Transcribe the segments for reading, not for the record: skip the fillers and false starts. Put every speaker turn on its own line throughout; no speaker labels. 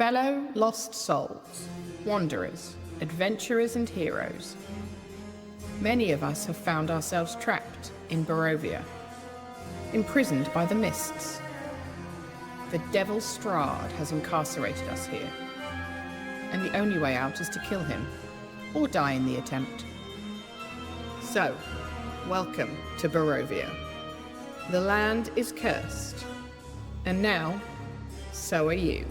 Fellow lost souls, wanderers, adventurers and heroes. Many of us have found ourselves trapped in Barovia, imprisoned by the mists. The devil Strahd has incarcerated us here, and the only way out is to kill him, or die in the attempt. So, welcome to Barovia. The land is cursed, and now, so are you.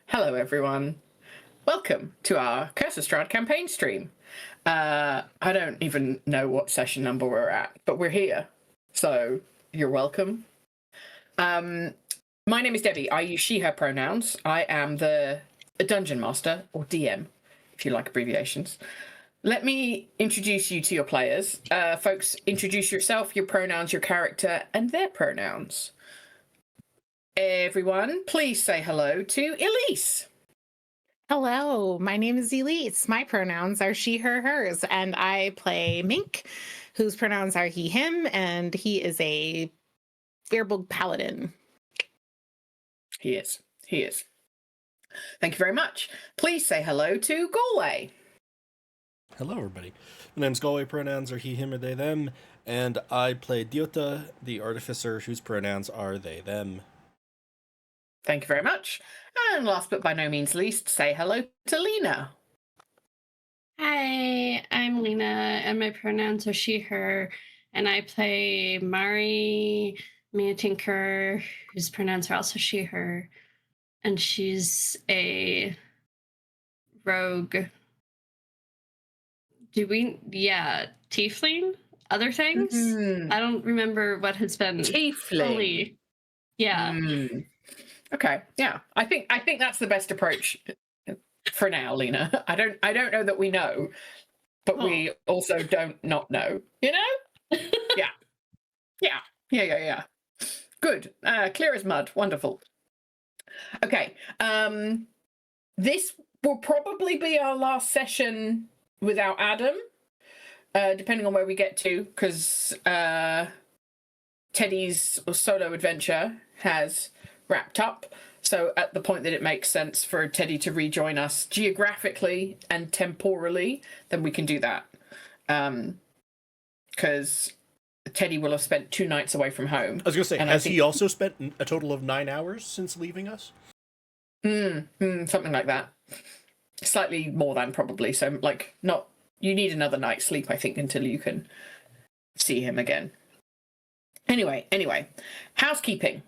Hello everyone. Welcome to our Curse of Strahd campaign stream. I don't even know what session number we're at, but we're here, so you're welcome. My name is Debbie. I use she, her pronouns. I am the Dungeon Master, or DM, if you like abbreviations. Let me introduce you to your players. Folks, introduce yourself, your pronouns, your character, and their pronouns. Everyone, please say hello to Elise.
Hello, my name is Elise. My pronouns are she, her, hers, and I play Mink, whose pronouns are he, him, and he is a Firbolg paladin.
He is. Thank you very much. Please say hello to Galway.
Hello, everybody. My name's Galway. Pronouns are he, him, or they, them, and I play Diota, the artificer, whose pronouns are they, them.
Thank you very much. And last but by no means least, say hello to Lena.
Hi, I'm Lena, and my pronouns are she, her, and I play Mari Mia Tinker, whose pronouns are also she, her, and she's a rogue. Tiefling? Other things? I don't remember what has been
Tiefling.
Fully. Yeah.
Okay, yeah. I think that's the best approach for now, Lena. I don't know that we know, but we also don't not know. You know? Yeah. Good. Clear as mud. Wonderful. Okay. This will probably be our last session without Adam, depending on where we get to, because Teddy's solo adventure has wrapped up. So at the point that it makes sense for Teddy to rejoin us geographically and temporally, then we can do that. Because Teddy will have spent 2 nights away from home.
I was going to say, has he also spent a total of 9 hours since leaving us?
Something like that. Slightly more than probably. So, you need another night's sleep, I think, until you can see him again. Anyway, housekeeping.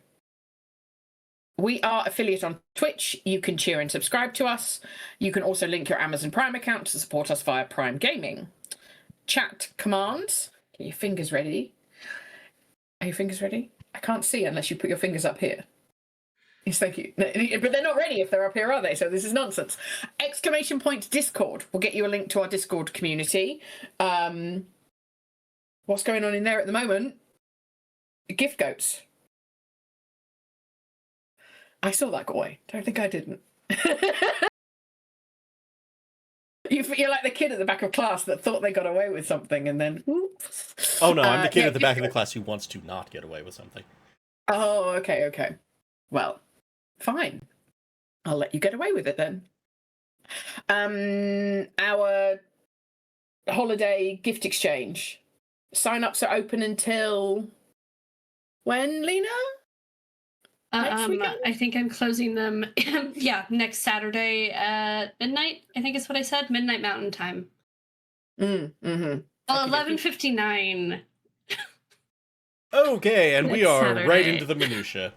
We are affiliate on Twitch. You can cheer and subscribe to us. You can also link your Amazon Prime account to support us via Prime Gaming. Chat commands. Get your fingers ready. Are your fingers ready? I can't see unless you put your fingers up here. Yes, thank you. But they're not ready if they're up here, are they? So this is nonsense. Exclamation point Discord. We'll get you a link to our Discord community. What's going on in there at the moment? Gift goats. I saw that go away. Don't think I didn't. You're like the kid at the back of class that thought they got away with something and then whoops.
Oh no, I'm the kid at the back of the class who wants to not get away with something.
Oh, okay. Well, fine. I'll let you get away with it then. Our holiday gift exchange. Sign-ups are open until when, Lena?
I think I'm closing them, next Saturday at midnight, I think is what I said, midnight Mountain Time. Well, 11:59.
Okay, and we are
Saturday.
right into the minutia.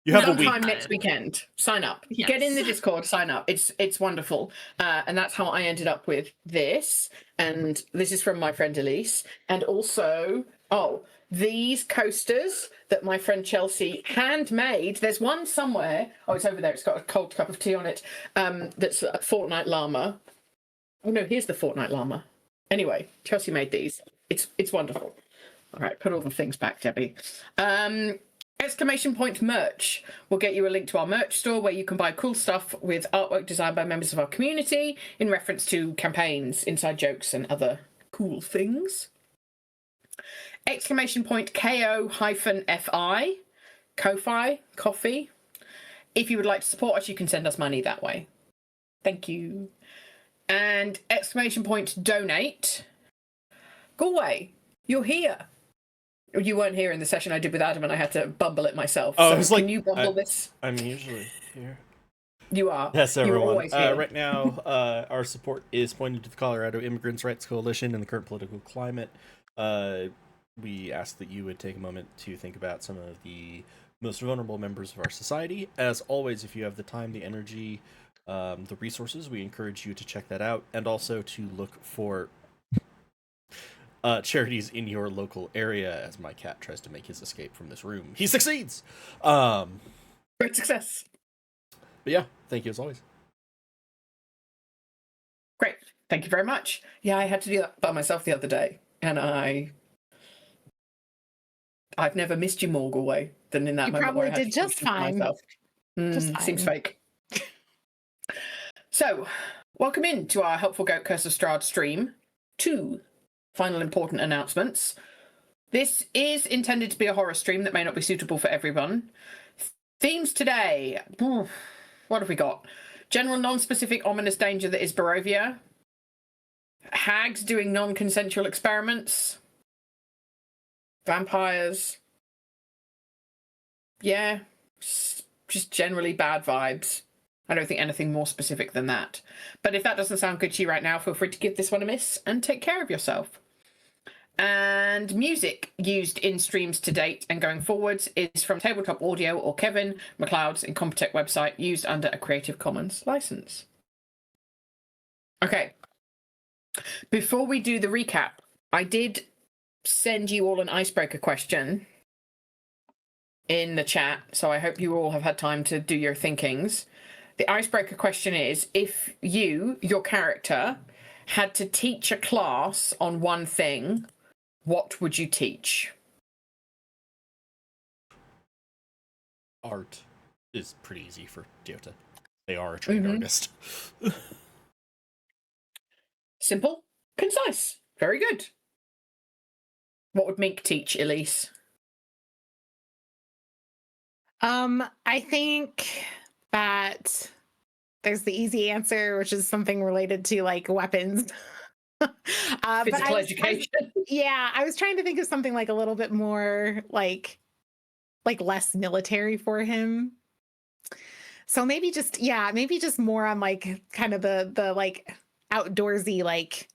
You have a
sometime
week.
next weekend. Sign up.
Yes.
Get in the Discord. Sign up. It's wonderful. And that's how I ended up with this. And this is from my friend Elise. And also, these coasters that my friend Chelsea handmade. There's one somewhere. Oh, it's over there. It's got a cold cup of tea on it. That's a Fortnite llama. Oh no, here's the Fortnite llama. Anyway, Chelsea made these. It's wonderful. All right, put all the things back, Debbie. Exclamation point merch. We'll get you a link to our merch store where you can buy cool stuff with artwork designed by members of our community in reference to campaigns, inside jokes, and other cool things. Exclamation point KO-FI. Ko-Fi, coffee. If you would like to support us, you can send us money that way. Thank you. And exclamation point donate. Galway, you're here. You weren't here in the session I did with Adam, and I had to bumble it myself.
Oh,
so
I was like,
can you bumble this?
I'm usually here.
You are.
Yes,
You're
everyone.
always here.
Right now, our support is pointed to the Colorado Immigrants' Rights Coalition and the current political climate. We ask that you would take a moment to think about some of the most vulnerable members of our society. As always, if you have the time, the energy, the resources, we encourage you to check that out, and also to look for charities in your local area as my cat tries to make his escape from this room. He succeeds!
Great success.
But yeah, thank you as always.
Great. Thank you very much. Yeah, I had to do that by myself the other day, and I've never missed you more, Galway, than in that
You
moment where I
probably
had
did
to
just
do it
fine.
myself.
Just
Seems
fine.
fake. So, welcome in to our Helpful Goat Curse of Strahd stream. 2 final important announcements. This is intended to be a horror stream that may not be suitable for everyone. Themes today. What have we got? General non-specific ominous danger that is Barovia. Hags doing non-consensual experiments. Vampires. Yeah, just generally bad vibes. I don't think anything more specific than that. But if that doesn't sound good to you right now, feel free to give this one a miss and take care of yourself. And music used in streams to date and going forwards is from Tabletop Audio or Kevin MacLeod's Incompetech website, used under a Creative Commons license. Okay. Before we do the recap, I did send you all an icebreaker question in the chat, so I hope you all have had time to do your thinkings. The icebreaker question is, if you, your character, had to teach a class on one thing, what would you teach?
Art is pretty easy for Diota. They are a trained artist.
Simple, concise, very good. What would Mink teach, Elise?
I think that there's the easy answer, which is something related to like weapons.
Physical education.
I was trying to think of something like a little bit more like less military for him. So maybe just more on like kind of the like outdoorsy, like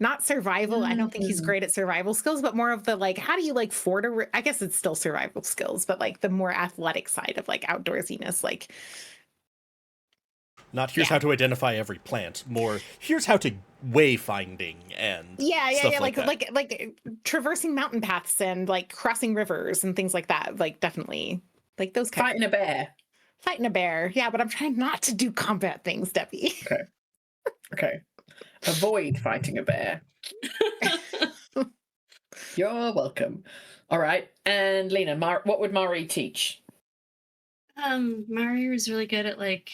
not survival. I don't think he's great at survival skills, but more of the like, how do you like fort I guess it's still survival skills, but like the more athletic side of like outdoorsiness, like
not here's how to identify every plant, more here's how to wayfinding and stuff
like traversing mountain paths and like crossing rivers and things like that. Like definitely like those kind
Fighting a bear.
Fighting a bear. Yeah, but I'm trying not to do combat things, Debbie.
Okay. Avoid fighting a bear. You're welcome. All right. And Lena, what would Mari teach?
Mari was really good at like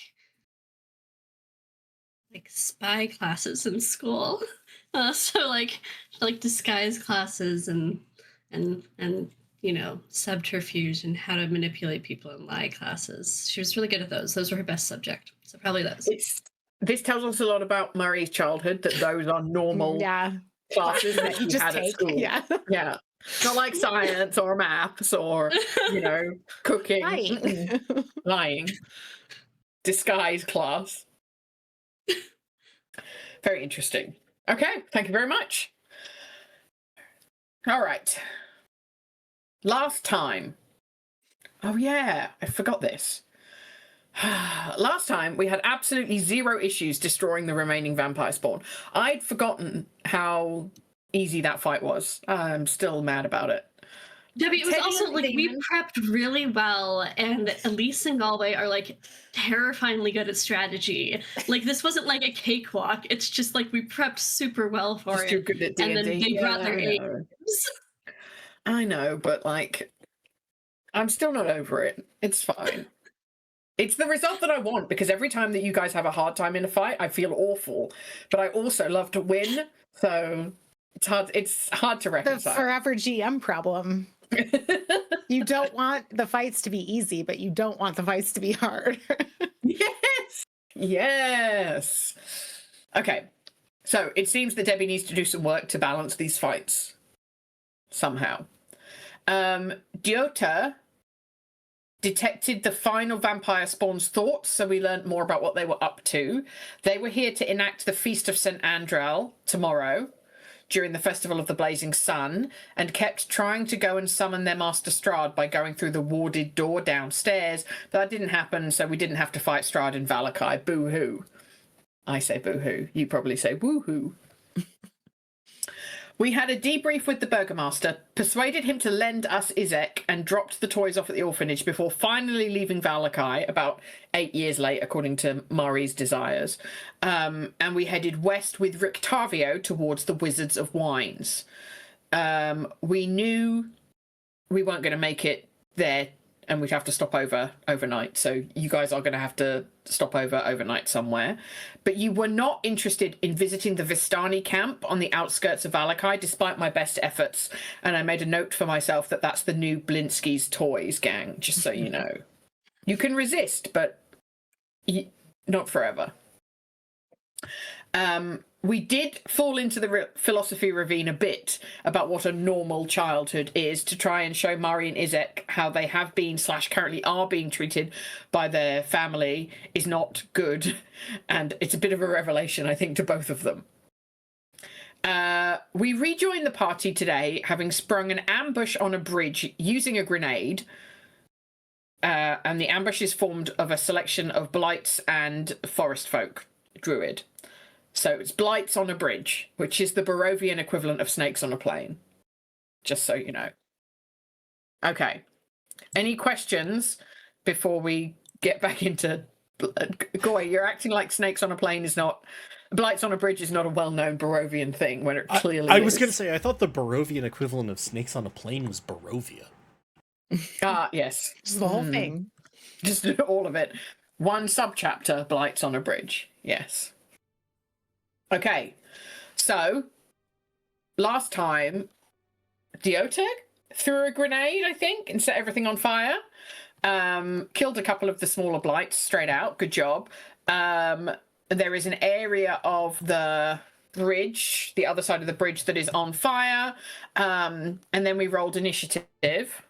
spy classes in school. So like disguise classes and you know, subterfuge and how to manipulate people and lie classes. She was really good at those. Those were her best subject. So probably those.
This tells us a lot about Mari's childhood, that those are normal classes that you just had at school.
Yeah.
Not like science or maths or, you know, cooking. Lying. Disguise class. Very interesting. Okay, thank you very much. All right. Last time, Oh yeah, I forgot this. Last time we had absolutely zero issues destroying the remaining vampire spawn. I'd forgotten how easy that fight was. I'm still mad about it.
Debbie, it was
Teddy
also
and
like we
Damon.
prepped really well, and Elise and Galway are like terrifyingly good at strategy. Like this wasn't like a cakewalk. It's just like we prepped super well for
Just
it,
too good at
and then
D&D.
they brought
Yeah,
their
I
A.
know. I know, but like, I'm still not over it. It's fine. It's the result that I want, because every time that you guys have a hard time in a fight, I feel awful. But I also love to win, so it's hard to
The
reconcile.
forever GM problem. You don't want the fights to be easy, but you don't want the fights to be hard.
Yes. Yes. Okay. So it seems that Debbie needs to do some work to balance these fights somehow. Diota detected the final vampire spawn's thoughts, so we learned more about what they were up to. They were here to enact the Feast of St. Andrel tomorrow during the Festival of the Blazing Sun, and kept trying to go and summon their master Strahd by going through the warded door downstairs. That didn't happen, so we didn't have to fight Strahd in Valakai. Boo-hoo. I say boo-hoo. You probably say woo-hoo. We had a debrief with the Burgomaster, persuaded him to lend us Izek, and dropped the toys off at the orphanage before finally leaving Valakai about 8 years late, according to Mari's desires. And we headed west with Rictavio towards the Wizards of Wines. We knew we weren't going to make it there, and we'd have to stop over overnight. So you guys are going to have to stop over overnight somewhere. But you were not interested in visiting the Vistani camp on the outskirts of Valakai, despite my best efforts. And I made a note for myself that that's the new Blinsky's Toys gang, just so you know. You can resist, but not forever. We did fall into the philosophy ravine a bit about what a normal childhood is, to try and show Mari and Izek how they have been / currently are being treated by their family is not good. And it's a bit of a revelation, I think, to both of them. We rejoined the party today, having sprung an ambush on a bridge using a grenade. And the ambush is formed of a selection of blights and forest folk, druid. So it's blights on a bridge, which is the Barovian equivalent of snakes on a plane. Just so you know. Okay. Any questions before we get back into... Goy, you're acting like snakes on a plane is not... Blights on a bridge is not a well-known Barovian thing, when it clearly is.
I was going to say, I thought the Barovian equivalent of snakes on a plane was Barovia.
Yes.
Just the whole thing.
Just all of it. One subchapter, blights on a bridge. Yes. Okay, so last time Diota threw a grenade, I think, and set everything on fire. Killed a couple of the smaller blights straight out. Good job. There is an area of the bridge, the other side of the bridge, that is on fire. And then we rolled initiative.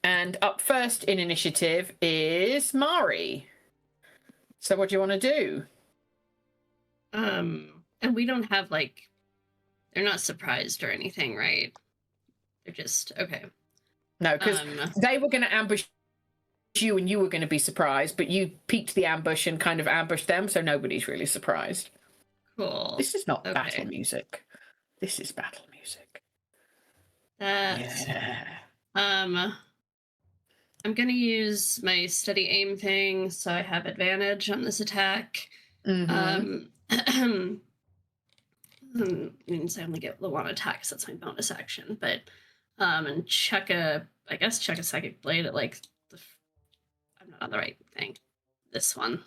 And up first in initiative is Mari. So what do you want to do?
And we don't have like, they're not surprised or anything, right? They're just okay.
No, because they were going to ambush you and you were going to be surprised, but you peeked the ambush and kind of ambushed them, so nobody's really surprised.
Cool.
This is not battle music. This is battle music.
Yeah. I'm going to use my steady aim thing, so I have advantage on this attack. Means I only get the one attack, so that's my bonus action. But and chuck a psychic blade at like I'm not on the right thing. This one.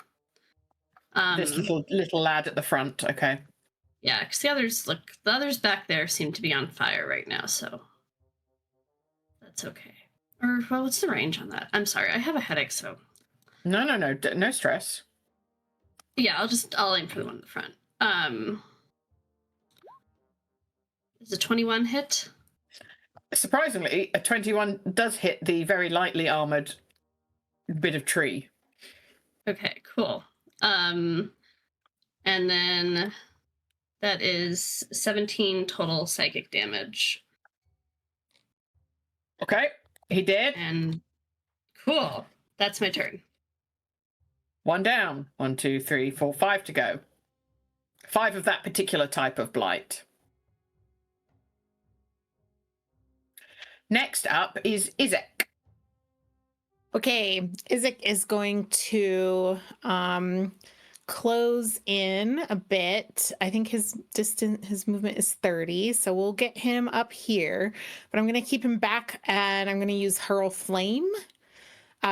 This little lad at the front. Okay.
Yeah, because the others back there seem to be on fire right now, so that's okay. Or well, what's the range on that? I'm sorry, I have a headache, so.
No stress.
Yeah, I'll aim for the one in the front. Is a 21 hit?
Surprisingly, a 21 does hit the very lightly armored bit of tree.
Okay, cool. And then that is 17 total psychic damage.
Okay, he did.
And Cool. That's my turn.
1 down. 1, 2, 3, 4, 5 to go. 5 of that particular type of blight. Next up is Izek.
Okay, Izek is going to close in a bit. I think his movement is 30, so we'll get him up here. But I'm going to keep him back, and I'm going to use Hurl Flame,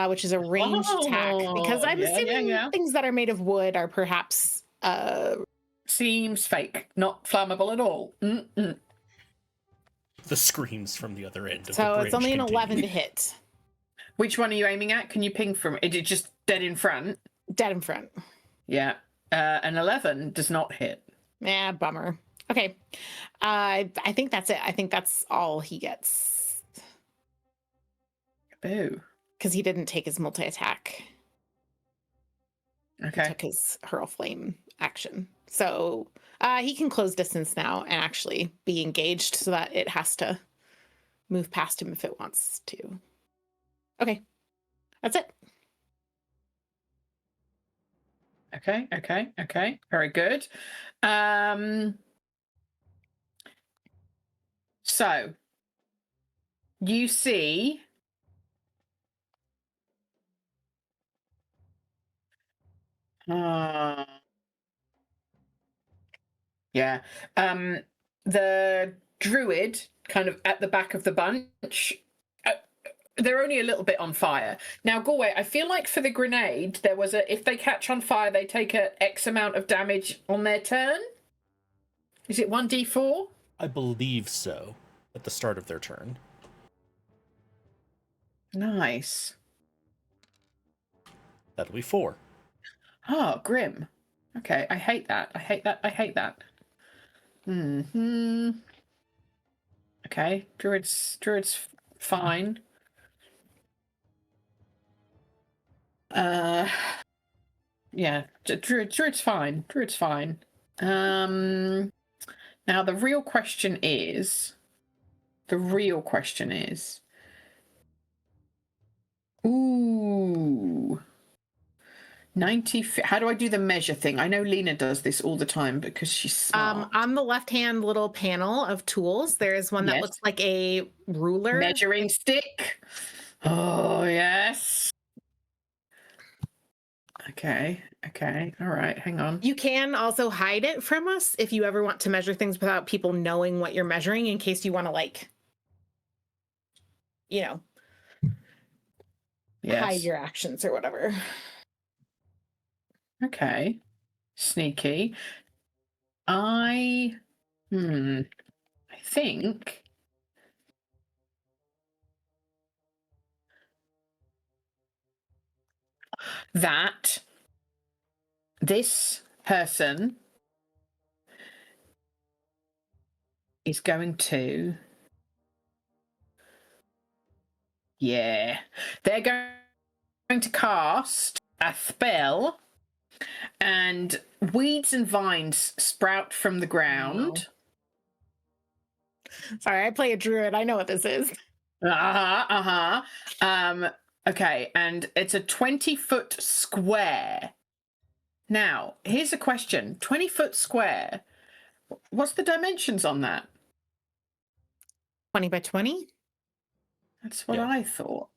which is a ranged attack, because I'm assuming things that are made of wood are perhaps
seems fake, not flammable at all. Mm-mm.
The screams from the other end of the
so
bridge
it's only an
continue.
11 to hit.
Which one are you aiming at? Can you ping from? Is it just dead in front?
Dead in front.
Yeah. An 11 does not hit.
Yeah, bummer. Okay. I think that's it. I think that's all he gets.
Boo.
Because he didn't take his multi-attack.
Okay.
He took his Hurl Flame action. So he can close distance now and actually be engaged so that it has to move past him if it wants to. Okay. That's it.
Okay. Very good. So you see yeah. The druid kind of at the back of the bunch. They're only a little bit on fire. Now, Galway, I feel like for the grenade, there was if they catch on fire, they take a X amount of damage on their turn. Is it 1d4?
I believe so, at the start of their turn.
Nice.
That'll be 4.
Oh, grim. Okay, I hate that. I hate that. Okay, druid's fine. Yeah, druid's fine. Now the real question is, ooh, 90. How do I do the measure thing? I know Lena does this all the time because she's smart.
On the left-hand little panel of tools, there is one that looks like a ruler.
Measuring stick. Oh, yes. Okay. All right, hang on.
You can also hide it from us if you ever want to measure things without people knowing what you're measuring, in case you want to, like, hide your actions or whatever.
Okay. Sneaky. I think that this person is going to, they're going to cast a spell, and weeds and vines sprout from the ground.
Sorry, I play a druid. I know what this is.
Okay, and it's a 20-foot square. Now, here's a question. 20-foot square. What's the dimensions on that?
20 by 20?
That's what I thought.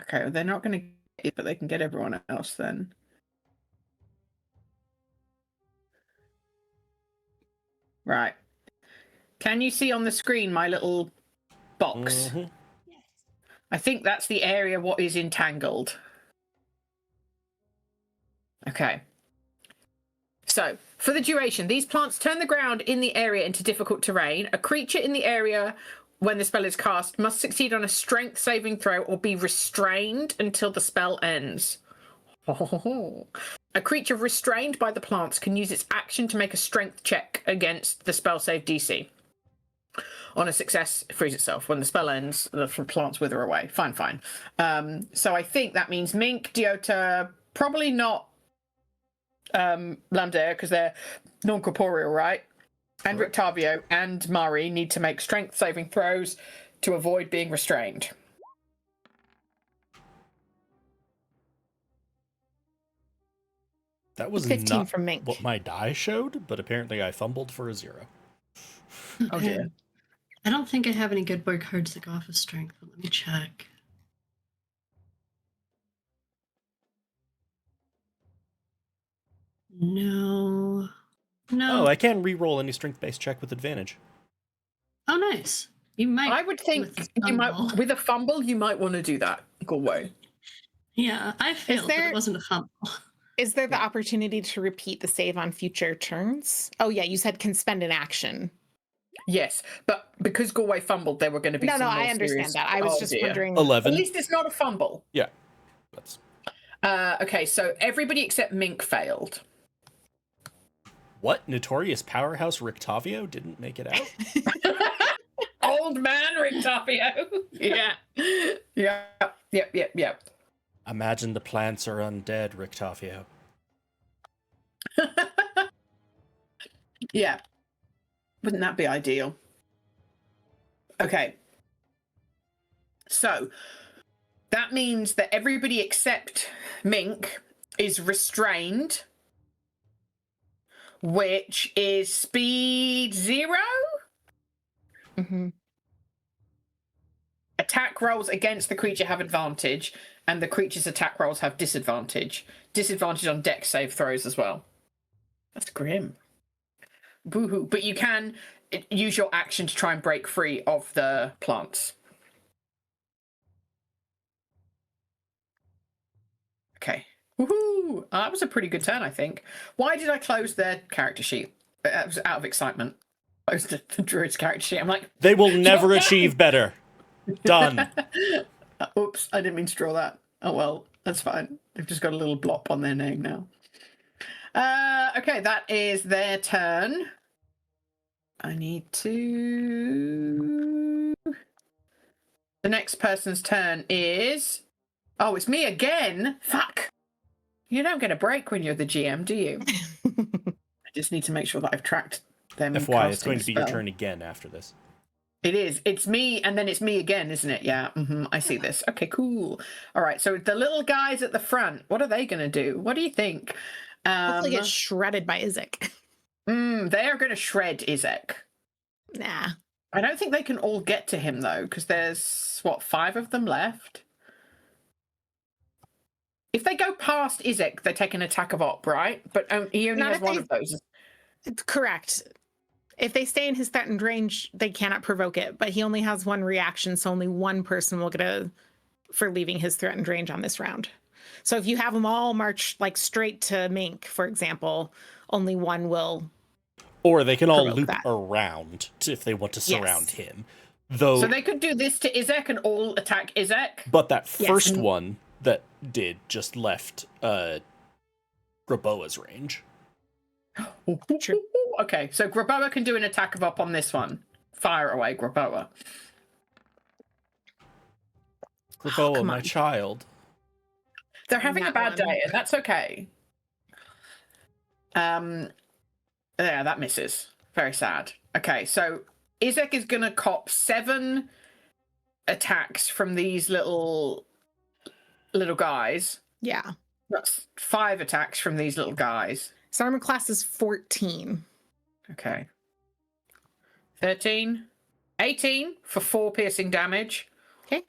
Okay, well, they're not going to get it, but they can get everyone else then. Right. Can you see on the screen my little box?
Mm-hmm.
Yes.
I think that's the area what is entangled. Okay. So, for the duration, these plants turn the ground in the area into difficult terrain. A creature in the area when the spell is cast must succeed on a strength saving throw or be restrained until the spell ends. A creature restrained by the plants can use its action to make a strength check against the spell save DC. On a success, it frees itself. When the spell ends, the plants wither away. Fine. So I think that means Mink, Diota, probably not Landair, because they're non-corporeal, right? And Rictavio and Mari need to make strength saving throws to avoid being restrained.
That was
15
not
from Mink.
what my die showed, but apparently I fumbled for a 0.
Oh, dear.
I don't think I have any good boy cards that go off of strength, but let me check. No. No.
Oh, I can re-roll any strength-based check with advantage.
Oh, nice. You might.
I would think
with
you might,
fumble.
with a fumble, you might want to do that. Go away.
Yeah, I failed, but
there-
it wasn't a fumble.
Is there the opportunity to repeat the save on future turns? Oh yeah, you said can spend an action.
Yes, but because Galway fumbled, there were going to be
No,
some
no,
more
I understand
serious-
that. I was
Oh,
just
dear.
wondering.
11.
At least it's not a fumble.
Yeah. That's...
Okay, so everybody except Mink failed.
What? Notorious powerhouse Rictavio didn't make it out?
Old man Rictavio. Yeah. Yep.
Imagine the plants are undead, Rictavio.
Yeah. Wouldn't that be ideal? Okay. So that means that everybody except Mink is restrained, which is speed 0.
Mm-hmm.
Attack rolls against the creature have advantage, and the creature's attack rolls have disadvantage. Disadvantage on dex save throws as well. That's grim. Boo-hoo. But you can use your action to try and break free of the plants. Okay. Woohoo! That was a pretty good turn, I think. Why did I close their character sheet? That was out of excitement. Closed the druid's character sheet. I'm like,
They will never achieve better. Done.
oops, I didn't mean to draw that. Oh well, that's fine. They've just got a little blop on their name now. Okay, that is their turn. I need to... The next person's turn is... Oh, it's me again? Fuck! You don't get a break when you're the GM, do you? I just need to make sure that I've tracked them.
FY, it's
casting
going
a
to be your
spell.
turn again after this.
It is. It's me, and then it's me again, isn't it? Yeah, I see this. Okay, cool. All right, so the little guys at the front, what are they going to do? What do you think?
Hopefully get shredded by Izek.
They are going to shred Izek.
Nah.
I don't think they can all get to him, though, because there's, what, 5 of them left? If they go past Izek, they take an attack of op, right? But he only
Not
has
if
one
they-
of those.
Correct. If they stay in his threatened range, they cannot provoke it, but he only has one reaction, so only one person will get a for leaving his threatened range on this round. So if you have them all march like straight to Mink, for example, only one will.
Or they can all
Provoke
loop
that.
around if they want to surround
Yes.
him. Though,
So they could do this to Izek and all attack Izek.
but that
Yes,
first
and-
one that did just left Graboa's range.
True.
Okay, so Graboa can do an attack of op on this one. Fire away, Graboa.
Graboa,
come
my
on.
child.
They're having a
That
bad
one.
day, and that's okay. Yeah, that misses. Very sad. Okay, so Izek is gonna cop 7 attacks from these little guys.
Yeah.
That's 5 attacks from these little guys.
His armor class is 14.
Okay. 13, 18 for 4 piercing damage.
Okay.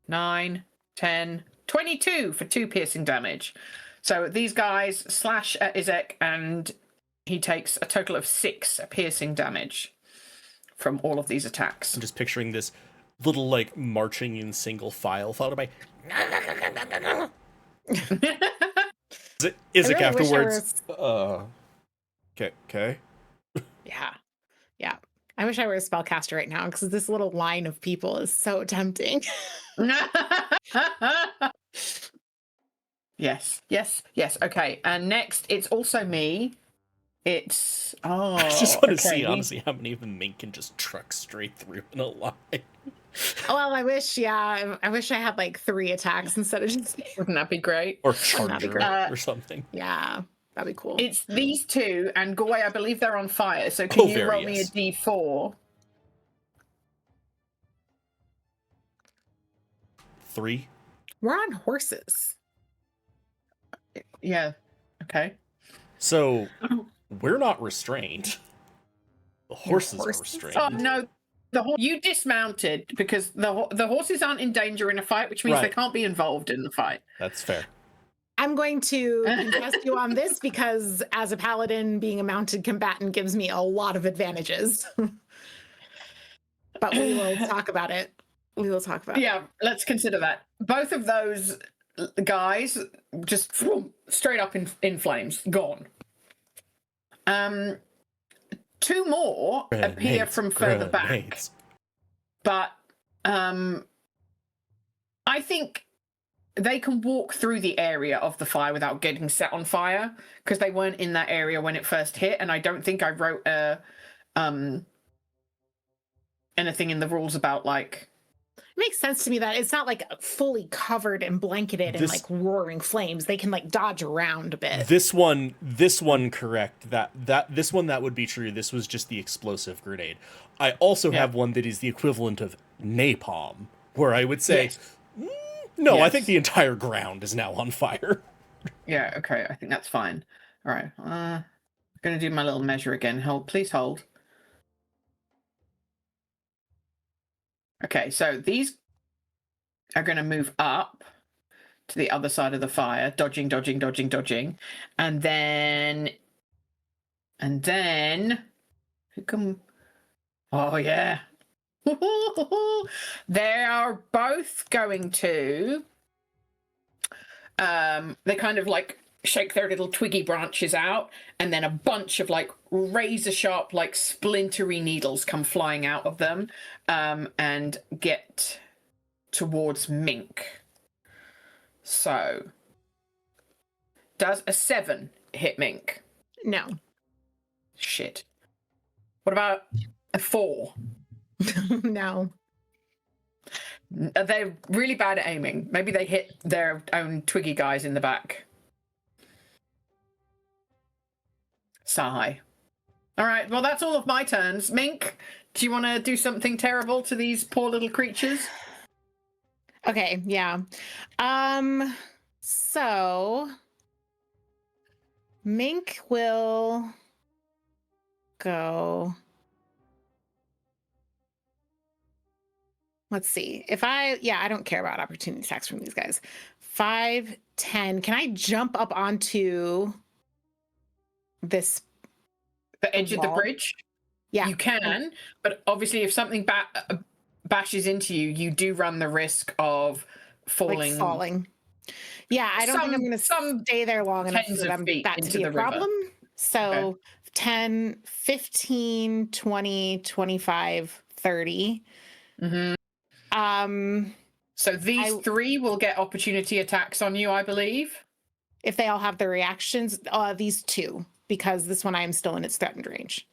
9, 10, 22 for 2 piercing damage. So these guys slash at Izek, and he takes a total of 6 piercing damage from all of these attacks.
I'm just picturing this little, like, marching in single file, followed by... Izek
really wish I
afterwards. Okay.
Yeah. Yeah. I wish I were a spellcaster right now because this little line of people is so tempting.
Yes. Okay, and next it's also me. It's
I just want to
okay.
see, honestly, how many of them Mink can just truck straight through in a line.
Well, I wish I had like 3 attacks instead of just.
Wouldn't that be great?
Or
That'd be
Charger
great.
or something.
Yeah, that'd be cool.
It's these 2, and Goy, I believe they're on fire. So can you
very
roll me a
yes.
d4?
3.
We're on horses.
Yeah. Okay.
So we're not restrained. The horses are
horses?
restrained.
Oh no, you dismounted because the horses aren't in danger in a fight, which means they
Right.
can't be involved in the fight.
That's fair.
I'm going to contest you on this because as a paladin, being a mounted combatant gives me a lot of advantages. But we will talk about it. We will talk about it.
Yeah, let's consider that. Both of those guys just straight up in flames, gone. 2 more appear from further back, but I think they can walk through the area of the fire without getting set on fire because they weren't in that area when it first hit, and I don't think I wrote anything in the rules about like.
It makes sense to me that it's not like fully covered and blanketed in like roaring flames. They can like dodge around a bit.
This one correct. This one that would be true. This was just the explosive grenade. I also have one that is the equivalent of napalm, where I would say, no, I think the entire ground is now on fire.
Yeah, okay, I think that's fine. All right, I'm gonna do my little measure again. Please hold. Okay, so these are going to move up to the other side of the fire, dodging, dodging, dodging, dodging. And then who come? Oh, yeah. They are both going to, they kind of like shake their little twiggy branches out, and then a bunch of like razor sharp, like splintery needles come flying out of them, and get towards Mink. So, does a 7 hit Mink?
No.
Shit. What about a 4?
No.
They're really bad at aiming. Maybe they hit their own twiggy guys in the back. Sigh. All right, well, that's all of my turns. Mink, do you want to do something terrible to these poor little creatures?
Okay, yeah. So Mink will go. Let's see. I don't care about opportunity attacks from these guys. 5, 10. Can I jump up onto the
edge of the bridge?
Yeah.
You can, but obviously if something bashes into you, you do run the risk of falling.
Like falling. Yeah, I don't think I'm going to stay there long enough for that to be a problem. So 10, 15, 20, 25, 30.
Mm-hmm. So these 3 will get opportunity attacks on you, I believe.
If they all have their reactions, these 2, because this one I am still in its threatened range.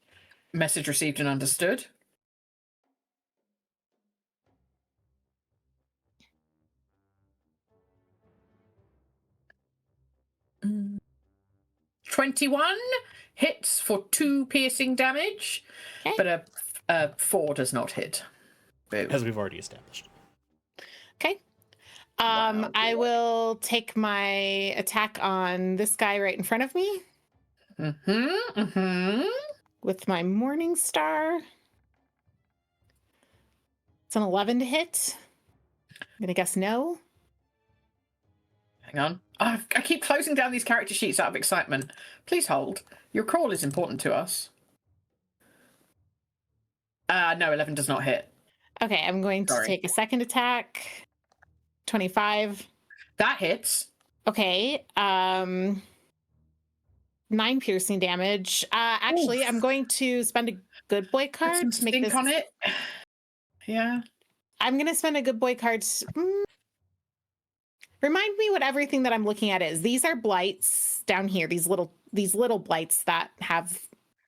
Message received and understood. Mm. 21 hits for 2 piercing damage, but a 4 does not hit. Boo.
As we've already established.
Okay.
Wow,
I will take my attack on this guy right in front of me.
Mm-hmm. Mm-hmm.
With my Morning Star. It's an 11 to hit. I'm gonna guess no.
Hang on. I keep closing down these character sheets out of excitement. Please hold. Your call is important to us. No, 11 does not hit.
Okay, I'm going to take a second attack. 25.
That hits.
Okay. 9 piercing damage. Actually, I'm going to spend a good boy card to make this
on it. Yeah.
I'm going to spend a good boy card. Remind me what everything that I'm looking at is. These are blights down here. These little blights that have.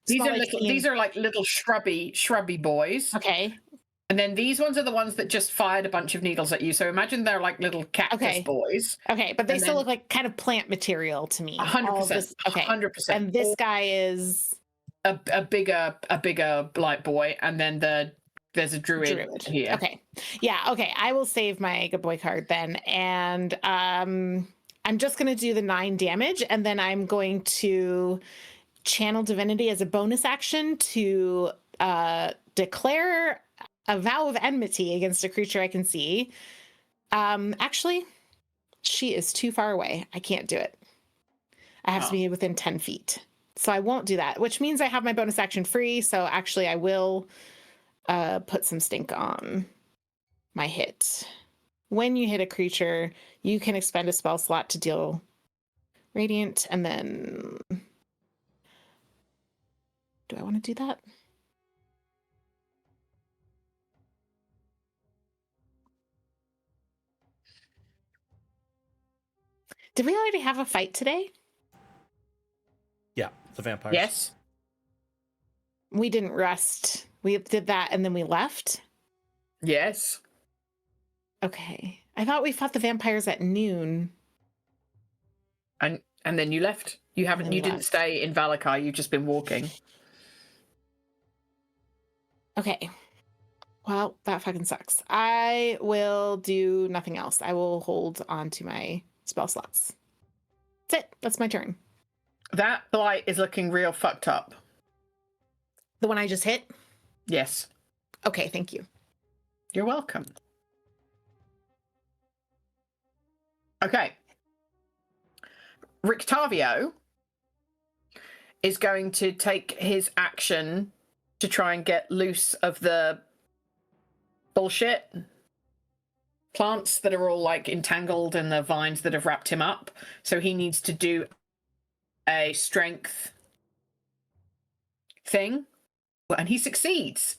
These are like little shrubby boys.
Okay.
And then these ones are the ones that just fired a bunch of needles at you. So imagine they're like little cactus boys.
Okay, but they still look like kind of plant material to me.
100%.
Okay.
100%.
And this guy is
a bigger blight boy, and then the There's a druid here.
Okay. Yeah, okay. I will save my good boy card then. And I'm just going to do the 9 damage, and then I'm going to channel divinity as a bonus action to declare a vow of enmity against a creature I can see. Actually, she is too far away. I can't do it. I have to be within 10 feet. So I won't do that, which means I have my bonus action free. So actually, I will put some stink on my hit. When you hit a creature, you can expend a spell slot to deal radiant, and then do I want to do that? Did we already have a fight today?
Yeah, the vampires.
Yes.
We didn't rest. We did that and then we left?
Yes.
Okay. I thought we fought the vampires at noon.
And then you left. You didn't stay in Valakar, you've just been walking.
Okay. Well, that fucking sucks. I will do nothing else. I will hold on to my spell slots. That's it. That's my turn.
That blight is looking real fucked up.
The one I just hit?
Yes.
Okay, thank you.
You're welcome. Okay. Rictavio is going to take his action to try and get loose of the bullshit plants that are all like entangled in the vines that have wrapped him up. So he needs to do a strength thing, and he succeeds.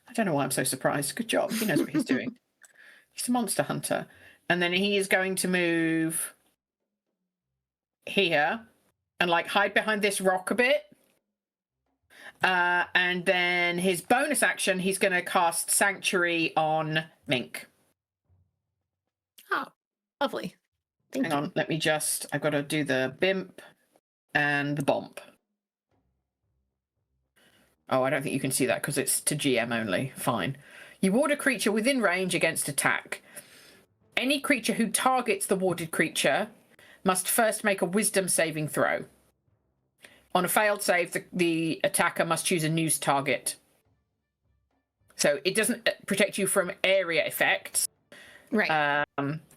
I don't know why I'm so surprised. Good job. He knows what he's doing. He's a monster hunter. And then he is going to move here and like hide behind this rock a bit. And then his bonus action, he's going to cast Sanctuary on Mink.
Oh, lovely.
Hang on, let me just... I've got to do the bimp and the bomp. Oh, I don't think you can see that because it's to GM only. Fine. You ward a creature within range against attack. Any creature who targets the warded creature must first make a wisdom saving throw. On a failed save, the attacker must choose a new target. So it doesn't protect you from area effects.
Right.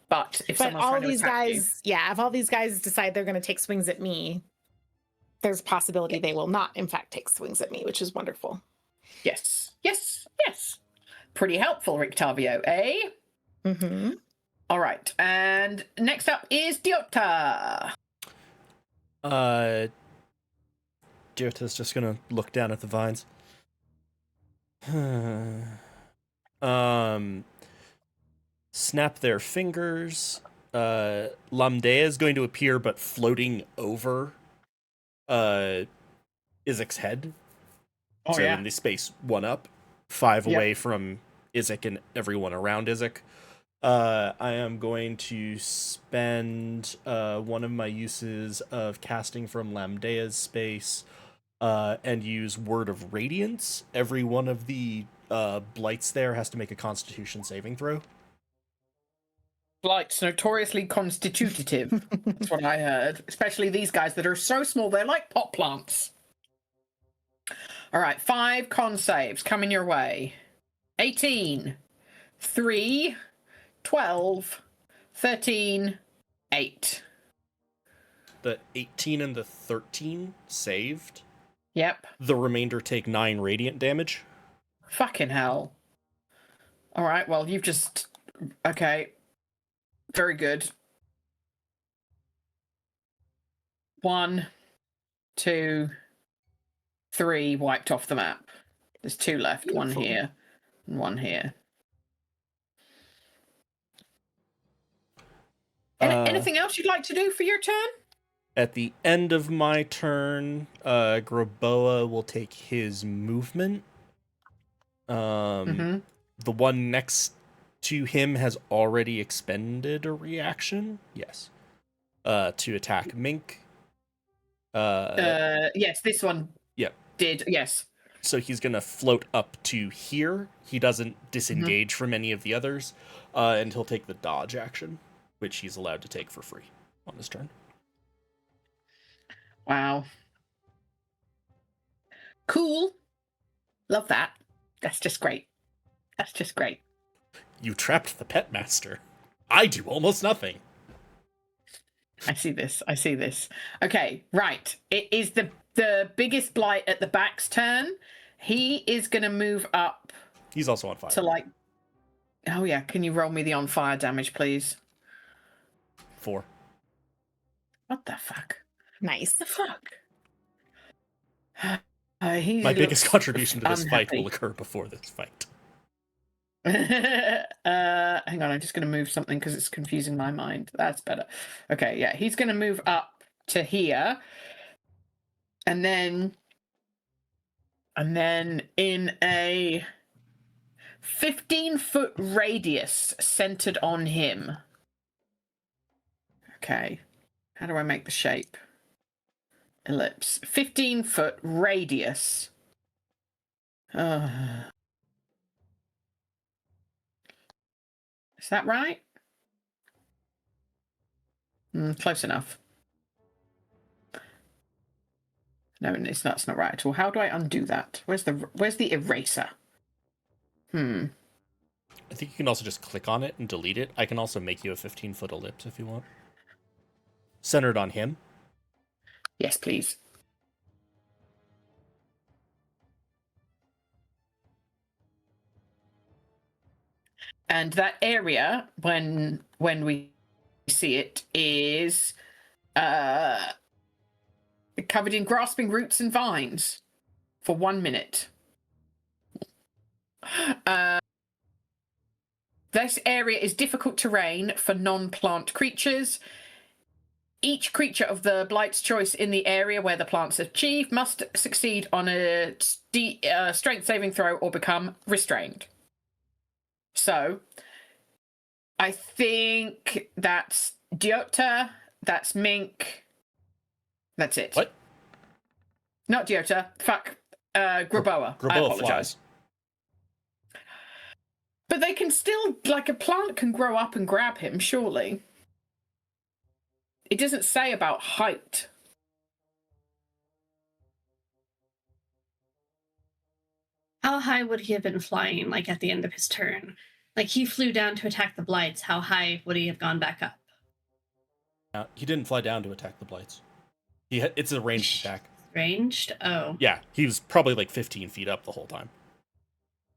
But if someone's
all
trying to
these
attack
guys, if all these guys decide they're going to take swings at me, there's a possibility they will not, in fact, take swings at me, which is wonderful.
Yes. Pretty helpful, Rictavio, eh?
Mm-hmm.
All right. And next up is Diota.
Diota's just gonna look down at the vines. Snap their fingers. Lamdea is going to appear, but floating over Izek's head.
Oh,
so
yeah.
in the space 1 up, 5
Yep.
away from Izek and everyone around Izek. I am going to spend one of my uses of casting from Lamdea's space and use Word of Radiance. Every one of the blights there has to make a Constitution saving throw.
Blights notoriously constitutive. That's what I heard. Especially these guys that are so small, they're like pot plants. All right, 5 con saves coming your way. 18, 3, 12, 13, 8.
The 18 and the 13 saved.
Yep.
The remainder take 9 radiant damage.
Fucking hell. All right, well, you've just... Okay. Very good. 1, 2, 3 wiped off the map. There's 2 left.
Beautiful.
1 here and 1 here. Anything else you'd like to do for your turn?
At the end of my turn, Groboa will take his movement. The one next to him has already expended a reaction. Yes. To attack Mink.
Yes, this one
Yep.
did. Yes.
So he's going to float up to here. He doesn't disengage from any of the others, and he'll take the dodge action, which he's allowed to take for free on this turn.
Wow. Cool. Love that. That's just great. That's just great.
You trapped the pet master. I do almost nothing.
I see this. I see this. Okay, right. It is the biggest blight at the back's turn. He is going to move up
He's also on fire.
to like... Oh, yeah. Can you roll me the on fire damage, please?
4.
What the fuck?
Nice.
The fuck?
My biggest contribution to this fight will occur before this fight.
Hang on, I'm just going to move something because it's confusing my mind. That's better. Okay, yeah, he's going to move up to here, and then in a 15-foot radius centered on him. Okay, how do I make the shape? Ellipse. 15-foot radius. Is that right? Close enough. No, it's not right at all. How do I undo that? Where's the eraser?
I think you can also just click on it and delete it. I can also make you a 15-foot ellipse if you want. Centered on him.
Yes, please. And that area, when we see it, is covered in grasping roots and vines for 1 minute. This area is difficult terrain for non-plant creatures. Each creature of the Blight's choice in the area where the plants achieve must succeed on a strength saving throw or become restrained. So, I think that's Diota, that's Mink, that's it.
What?
Not Diota, fuck, Graboa. I
Graboa
apologize.
flies.
But they can still, like, a plant can grow up and grab him, surely. It doesn't say about height.
How high would he have been flying, like, at the end of his turn? Like, he flew down to attack the Blights. How high would he have gone back up?
He didn't fly down to attack the Blights. It's a ranged attack.
Ranged? Oh.
Yeah, he was probably like 15 feet up the whole time.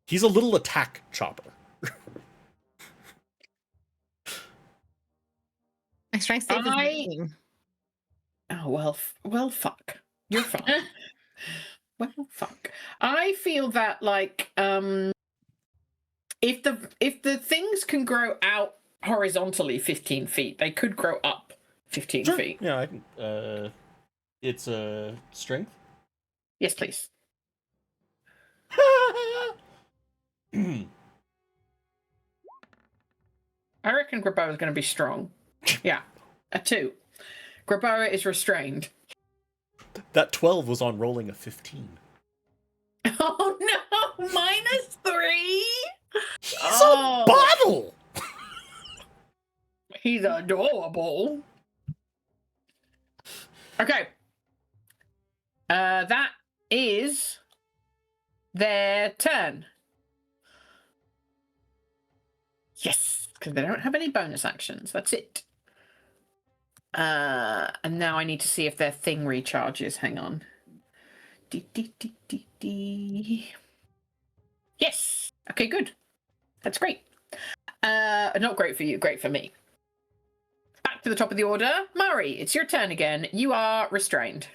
He's a little attack chopper.
My strength save is 19.
Oh, well, fuck. You're fine. Well, fuck. I feel that, like, if the things can grow out horizontally 15 feet, they could grow up 15
Sure.
feet.
Yeah, I can. It's a strength.
Yes, please. I reckon Graboa is going to be strong. Yeah, a 2. Graboa is restrained.
That 12 was on rolling a 15.
Oh no, -3.
He's
Oh.
a bottle.
He's adorable. Okay. That is their turn. Yes, because they don't have any bonus actions. That's it. And now I need to see if their thing recharges. Hang on. Yes. Okay, good. That's great. Not great for you, great for me. Back to the top of the order. Murray, it's your turn again. You are restrained.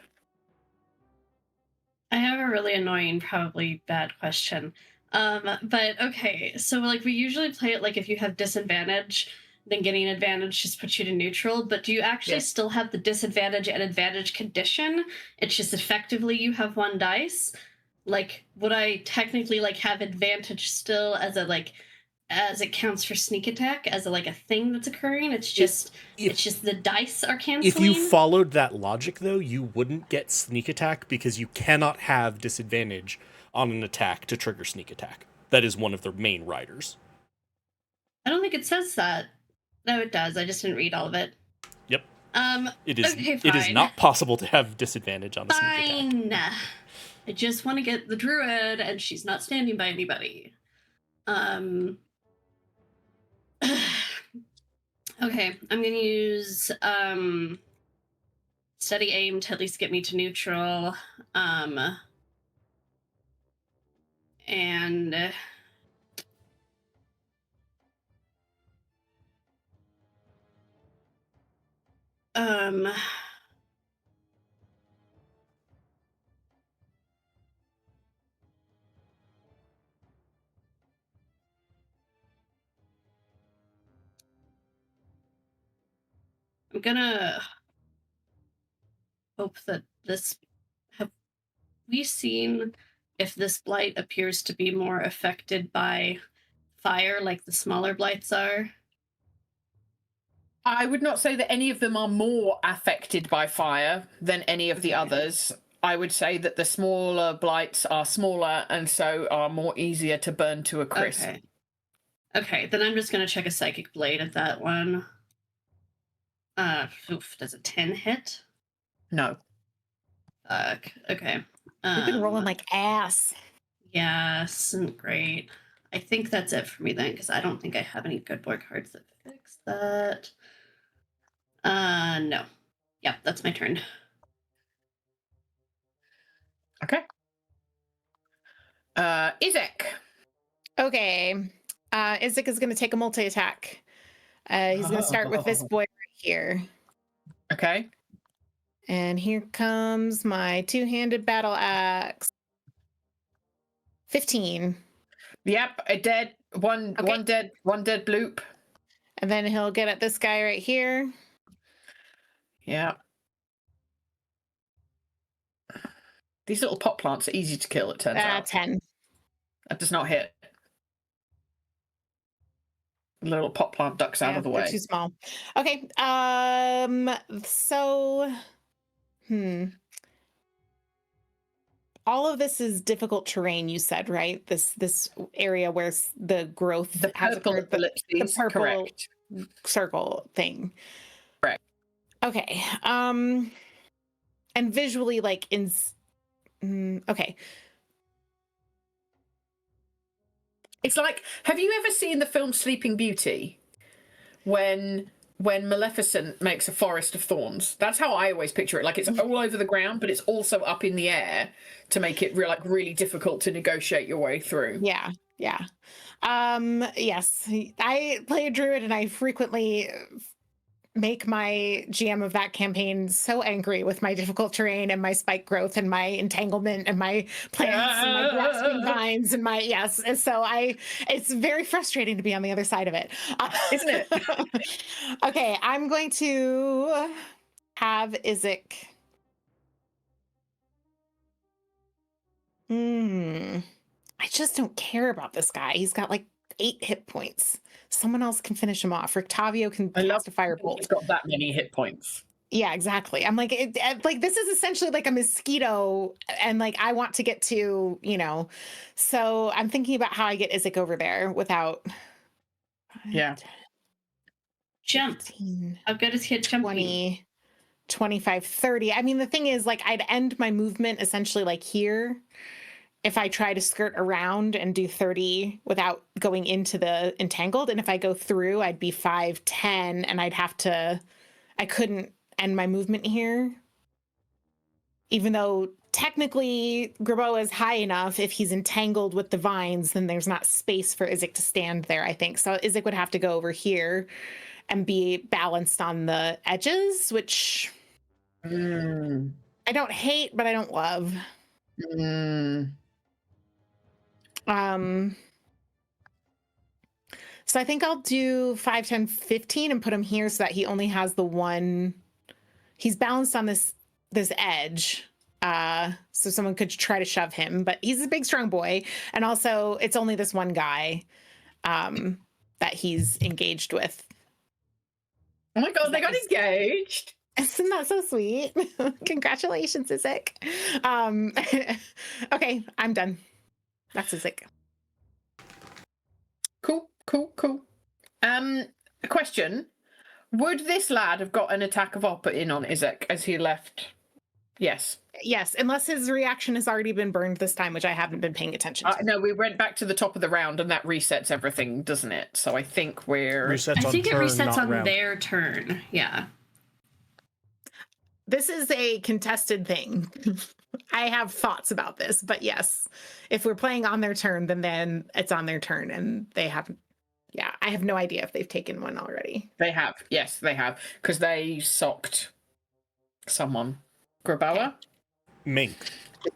I have a really annoying, probably bad question. But okay, so like we usually play it like if you have disadvantage, then getting advantage just puts you to neutral. But do you actually still have the disadvantage and advantage condition? It's just effectively you have 1 dice. Like, would I technically like have advantage still as a like as it counts for sneak attack as a like a thing that's occurring? It's just it's just the dice are canceling.
If you followed that logic, though, you wouldn't get sneak attack because you cannot have disadvantage on an attack to trigger sneak attack. That is one of their main riders.
I don't think it says that. No, it does. I just didn't read all of it.
Yep. It is.
Okay,
It is
fine.
not possible to have disadvantage on a sneak attack.
Fine. I just want to get the druid, and she's not standing by anybody. Okay, I'm gonna use steady aim to at least get me to neutral. And I'm gonna hope that this. Have we seen if this blight appears to be more affected by fire like the smaller blights are?
I would not say that any of them are more affected by fire than any of the others. I would say that the smaller blights are smaller and so are more easier to burn to a crisp.
Okay. Okay, then I'm just gonna check a psychic blade at that one. Does a 10 hit?
No.
Fuck. Okay.
You've been rolling like ass.
Yes, great. I think that's it for me then, because I don't think I have any good board cards that fix that. No. Yep, that's my turn.
Okay. Izek.
Okay. Isaac is going to take a multi-attack. He's going to start with this boy right here.
Okay.
And here comes my two-handed battle axe. 15.
Yep, a dead one.
Okay.
One dead bloop.
And then he'll get at this guy right here.
Yeah. These little pot plants are easy to kill, it turns out.
10.
That does not hit. The little pot plant ducks out of the
they're
way.
too small. Okay. So, all of this is difficult terrain, you said, right? This area where the growth
The
has
purple
occurred,
ellipses,
purple
correct.
circle thing.
Correct.
Okay. And visually, like okay.
It's like, have you ever seen the film Sleeping Beauty? When Maleficent makes a forest of thorns. That's how I always picture it. Like it's all over the ground, but it's also up in the air to make it really difficult to negotiate your way through.
Yeah. Yes. I play a druid and I frequently make my GM of that campaign so angry with my difficult terrain and my spike growth and my entanglement and my plants and my grasping vines and my and so it's very frustrating to be on the other side of it,
Isn't it?
Okay, I'm going to have Isaac. I just don't care about this guy. He's got like 8 hit points. Someone else can finish him off. Rictavio can cast a firebolt.
He's got that many hit points.
Yeah, exactly. I'm like, like this is essentially like a mosquito, and like I want to get to, So I'm thinking about how I get Isaac over there without.
Yeah.
Jump.
15,
How good is hit jumping?
20, 25, 30. I mean, the thing is, like, I'd end my movement essentially like here. If I try to skirt around and do 30 without going into the entangled, and if I go through, I'd be 5, 10, and I couldn't end my movement here. Even though technically Graboa is high enough, if he's entangled with the vines, then there's not space for Isaac to stand there, I think. So Isaac would have to go over here and be balanced on the edges, which I don't hate, but I don't love. So I think I'll do 5, 10, 15 and put him here so that he only has the one. He's balanced on this edge. So someone could try to shove him, but he's a big, strong boy. And also it's only this one guy that he's engaged with.
Oh my God, they got engaged.
Isn't that so sweet? Congratulations, Isaac. Okay, I'm done. That's Izek.
Cool. A question. Would this lad have got an attack of op in on Izek as he left? Yes.
Yes, unless his reaction has already been burned this time, which I haven't been paying attention to.
No, we went back to the top of the round and that resets everything, doesn't it? So I think we're...
Resets
I
on
think it
turn,
resets
not
on
round.
their turn. Yeah.
This is a contested thing. I have thoughts about this, but yes, if we're playing on their turn, then it's on their turn, and they haven't. Yeah, I have no idea if they've taken one already.
They have. Yes, they have. Because they socked someone. Graboa?
Mink.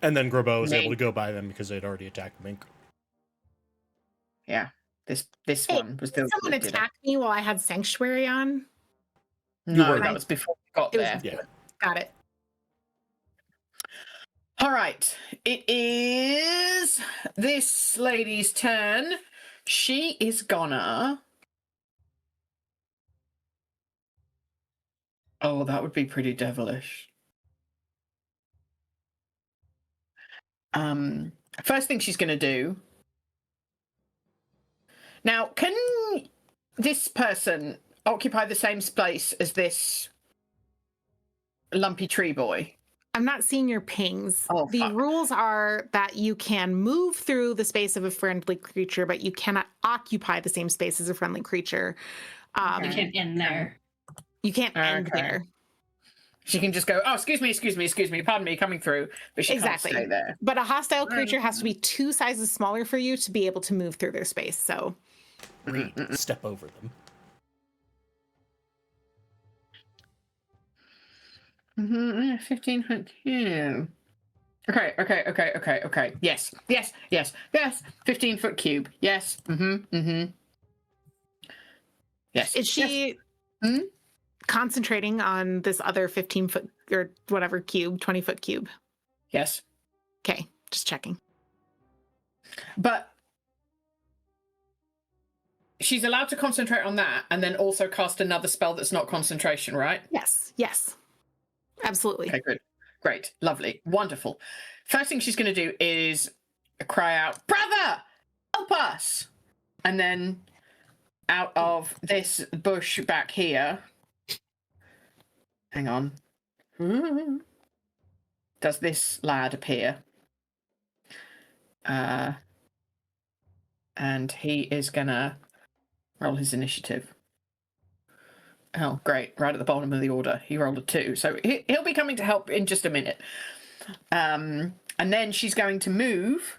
And then Grabo was able to
Mink.
go by them because they'd already attacked Mink.
Yeah. This
Hey,
one was the...
Someone attacked me while I had Sanctuary on.
No,
were-
that was before we got
It was
there.
Yeah.
Got it.
All right. It is this lady's turn. She is gonna... Oh, that would be pretty devilish. First thing she's gonna do... Now, can this person occupy the same space as this lumpy tree boy?
I'm not seeing your pings.
Oh,
the
fuck.
rules are that you can move through the space of a friendly creature, but you cannot occupy the same space as a friendly creature.
You can't end there.
You can't end
Okay.
there.
She can just go, oh, excuse me, pardon me, coming through, but she
Exactly.
can't stay there.
But a hostile creature has to be 2 sizes smaller for you to be able to move through their space. So
Reed, step over them.
15 cube. Okay. Yes. 15-foot cube. Yes. Yes.
is she
Hmm?
concentrating on this other 15-foot or whatever cube, 20-foot cube?
Yes.
Okay, just checking.
But she's allowed to concentrate on that and then also cast another spell that's not concentration, right?
Yes. Absolutely.
Okay, good. Great. Lovely. Wonderful. First thing she's going to do is cry out, "Brother, help us!" And then out of this bush back here, hang on, does this lad appear? And he is going to roll his initiative. Oh, great. Right at the bottom of the order. He rolled a 2. So he'll be coming to help in just a minute. And then she's going to move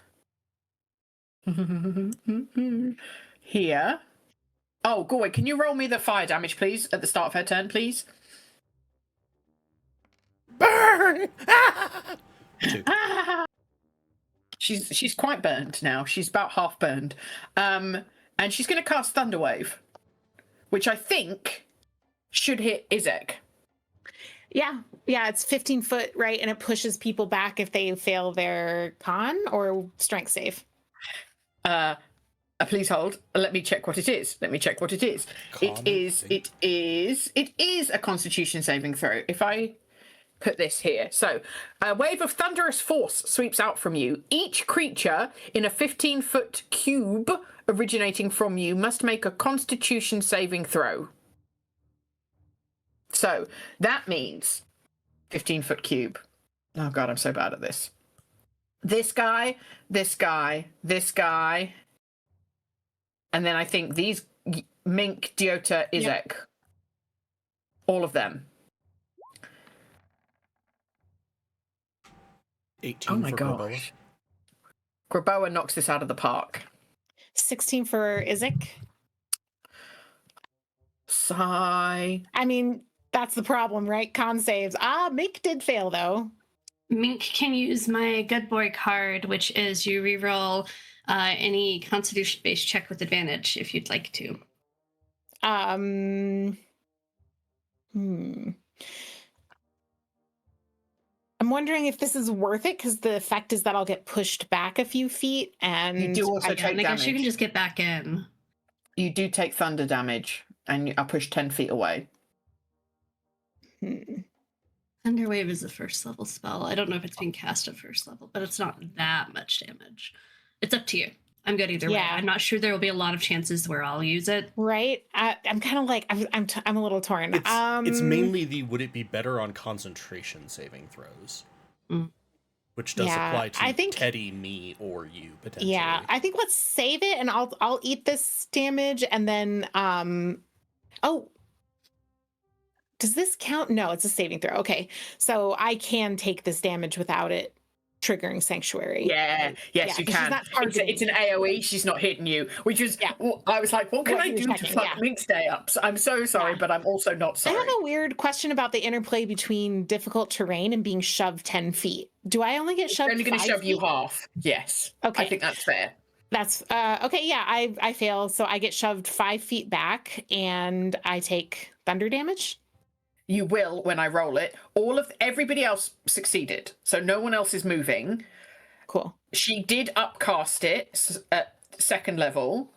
here. Oh, Galway, can you roll me the fire damage, please, at the start of her turn, please?
Burn! 2.
She's quite burned now. She's about half burned. And she's going to cast Thunderwave, which I think should hit Izek.
Yeah, it's 15 foot, right? And it pushes people back if they fail their con or strength save.
Please hold. Let me check what it is. It is a Constitution saving throw. If I put this here. So, a wave of thunderous force sweeps out from you. Each creature in a 15-foot cube originating from you must make a Constitution saving throw. So, that means 15-foot cube. Oh god, I'm so bad at this. This guy, and then I think these Mink, Diota, Izek.
Yep.
All of them.
18
Oh my
for
gosh. Graboa knocks this out of the park.
16 for Izek.
Sigh.
I mean, that's the problem, right? Con saves. Mink did fail, though.
Mink can use my good boy card, which is you reroll any constitution-based check with advantage if you'd like to.
I'm wondering if this is worth it because the effect is that I'll get pushed back a few feet, and
You do also
I-
take
And I guess you
damage.
can just get back in.
You do take thunder damage, and are pushed 10 feet away.
Thunderwave is a first level spell. I don't know if it's being cast at first level, but it's not that much damage. It's up to you. I'm good either way.
Yeah.
I'm not sure there will be a lot of chances where I'll use it.
Right. I'm kind of like I'm a little torn.
It's mainly the would it be better on concentration saving throws, which does
Yeah,
apply to
I think-
Teddy, me, or you potentially.
Yeah, I think let's save it and I'll eat this damage and then oh, does this count? No, it's a saving throw. Okay. So I can take this damage without it triggering Sanctuary.
Yeah, yes,
Yeah,
you
'cause she's
can.
not
It's an AoE. She's not hitting you, which is.
Yeah.
I was like, what can
What
I
you were
do to
checking,
fuck
yeah.
Mink's day up? So I'm so sorry,
Yeah.
but I'm also not
I
sorry.
have a weird question about the interplay between difficult terrain and being shoved 10 feet. Do I only get shoved?
I'm only going to
5
shove you
feet?
half. Yes.
Okay.
I think that's fair.
That's okay. Yeah, I fail, so I get shoved 5 feet back, and I take thunder damage.
You will when I roll it. Everybody else succeeded, so no one else is moving.
Cool.
She did upcast it at second level,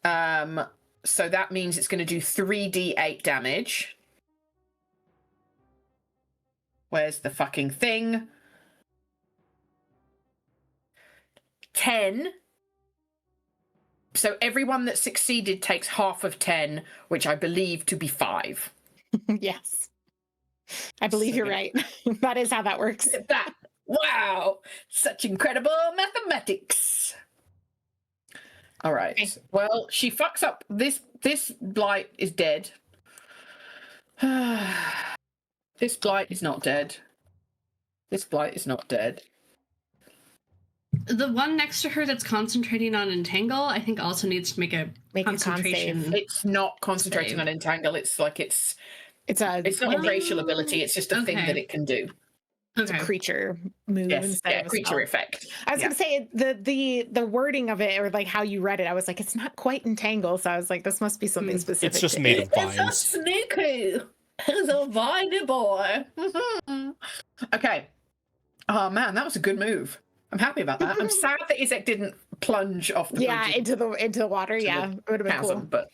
so that means it's going to do 3d8 damage. Where's the fucking thing? 10. So everyone that succeeded takes half of 10, which I believe to be 5.
Yes, I believe
So
you're
yeah.
right. That is how that works.
That wow, such incredible mathematics. All right.
Okay.
Well, she fucks up. This blight is dead. This blight is not dead. This blight is not dead.
The one next to her that's concentrating on Entangle, I think also needs to make a
Make a con
concentration.
save.
It's not concentrating
Save.
on entangle. It's like it's
It's a
not a racial ability. It's just a thing
Okay.
that it can do.
it's a
Okay.
creature move
Yes,
instead
yeah,
of a
creature
spell.
effect.
I was
Yeah.
gonna say the wording of it, or like how you read it, I was like, it's not quite entangle. So I was like, this must be something specific.
It's just
to
made
it.
of vines.
sneaky. He's a viney boy. Okay. Oh man, that was a good move. I'm happy about that. I'm sad that Izek didn't plunge off the
Yeah,
bridge
into the water.
to
Yeah,
the
it would have been
chasm,
cool.
but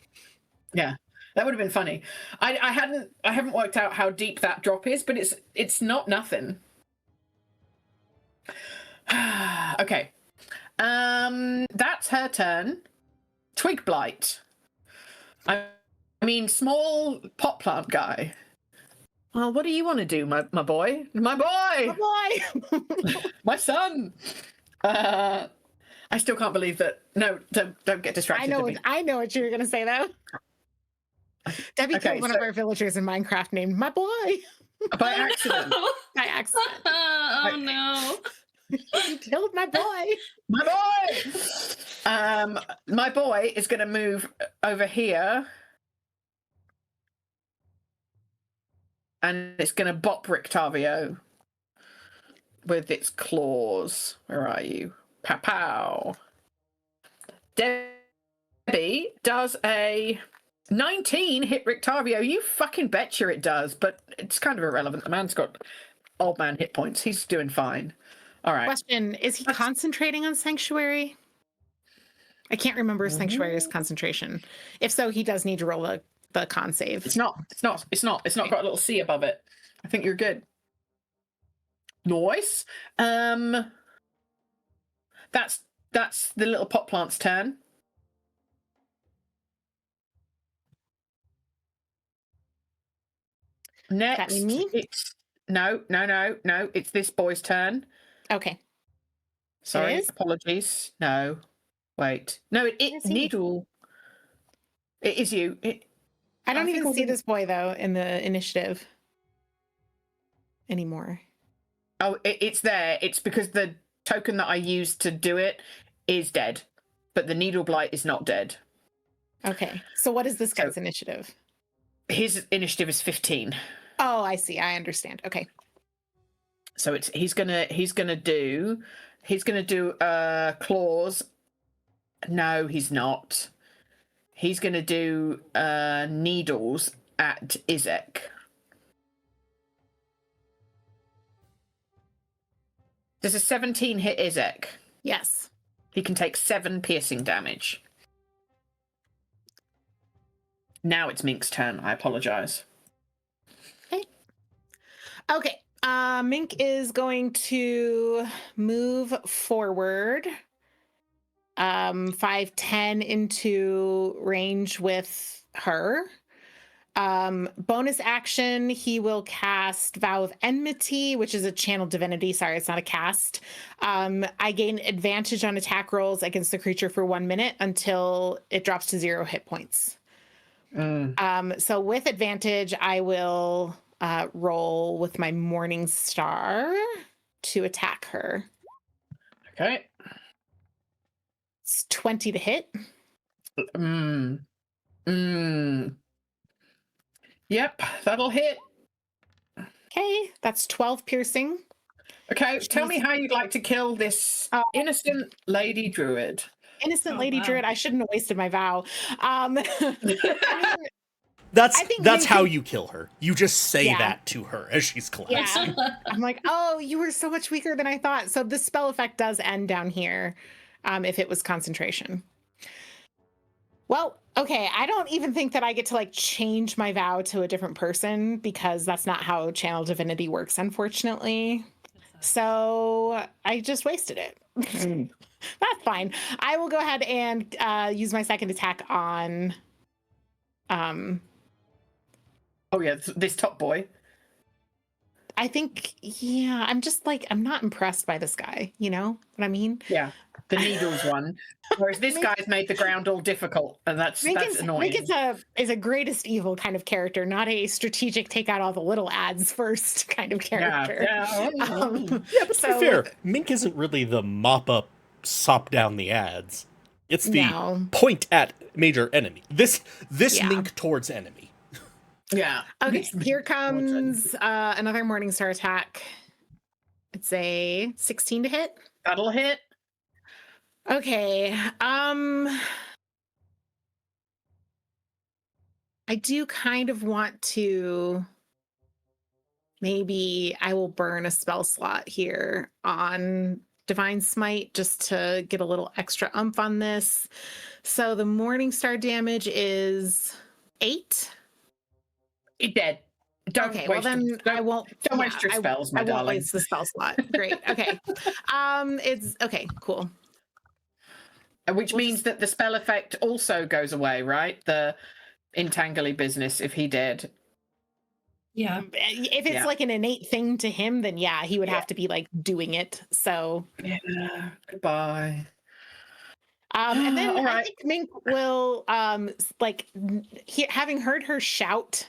yeah, that would have been funny. I haven't worked out how deep that drop is, but it's not nothing. Okay. That's her turn. Twig blight. I mean, small pot plant guy. Well, what do you want to do, my boy? My boy!
Oh boy!
My son! I still can't believe that. No, don't get distracted. Debbie.
I know what you were gonna say though. Debbie
Okay,
killed one
so-
of our villagers in Minecraft named my boy
By accident.
by accident.
Oh no.
You killed my boy.
My boy! My boy is going to move over here. And it's going to bop Rictavio with its claws. Where are you? Pow pow. Debbie does a 19 hit Rictavio. You fucking betcha it does, but it's kind of irrelevant. The man's got old man hit points. He's doing fine. All right.
Question: is he concentrating on Sanctuary? I can't remember Sanctuary's concentration. If so, he does need to roll the con save.
It's not got a little C above it. I think you're good. Nice. That's the little pot plant's turn. Next,
mean me?
it's no. It's this boy's turn.
Okay.
Sorry,
is?
apologies. No, wait. No,
Is he?
Needle. It is you.
I don't
I think
even
I'll
see
do-
this boy though in the initiative anymore.
Oh, it's there. It's because the token that I used to do it is dead, but the needle blight is not dead.
Okay. So what is this
So-
guy's initiative?
His initiative is 15.
Oh, I see. I understand. Okay.
So he's gonna do claws. No, he's not. He's gonna do needles at Izek. Does a 17 hit Izek?
Yes.
He can take 7 piercing damage. Now it's Mink's turn. I apologize.
Okay. Mink is going to move forward 5, 10 into range with her. Bonus action, he will cast Vow of Enmity, which is a channel divinity. Sorry, it's not a cast. I gain advantage on attack rolls against the creature for 1 minute until it drops to 0 hit points. So with advantage, I will roll with my Morning Star to attack her.
Okay.
It's 20 to hit.
Yep, that'll hit.
Okay, that's 12 piercing.
Okay, tell me how you'd like to kill this innocent lady druid.
Innocent lady druid. I shouldn't have wasted my vow. I mean,
That's
I think
that's
Minky-
how you kill her. You just say
Yeah.
that to her as she's collapsing.
yeah. I'm like, oh, you were so much weaker than I thought. So the spell effect does end down here, if it was concentration. Well, okay, I don't even think that I get to like change my vow to a different person because that's not how channel divinity works, unfortunately. So I just wasted it. That's fine. I will go ahead and use my second attack on
Oh yeah, this top boy.
I think, yeah, I'm just like, I'm not impressed by this guy. You know what I mean?
Yeah, the needles one. Whereas this guy's made the ground all difficult, and that's annoying.
Mink is a greatest evil kind of character, not a strategic take out all the little ads first kind of character.
Yeah.
Yeah, but to be fair, Mink isn't really the mop up, sop down the ads. It's the point at major enemy. This Mink towards enemy.
Yeah.
Okay, here comes another Morningstar attack. It's a 16 to hit.
That'll hit.
Okay. I do kind of want to. Maybe I will burn a spell slot here on Divine Smite just to get a little extra oomph on this. So the Morningstar damage is 8.
You're dead. Don't
Okay,
waste.
Well then I won't.
Don't waste your spells, my
I
darling.
won't waste the spell slot. Great. Okay. It's okay. Cool.
Which means that the spell effect also goes away, right? The entangly business. If he did.
Yeah.
If it's like an innate thing to him, then yeah, he would have to be like doing it. So
yeah. Goodbye.
And then
All
I
right.
think Mink will having heard her shout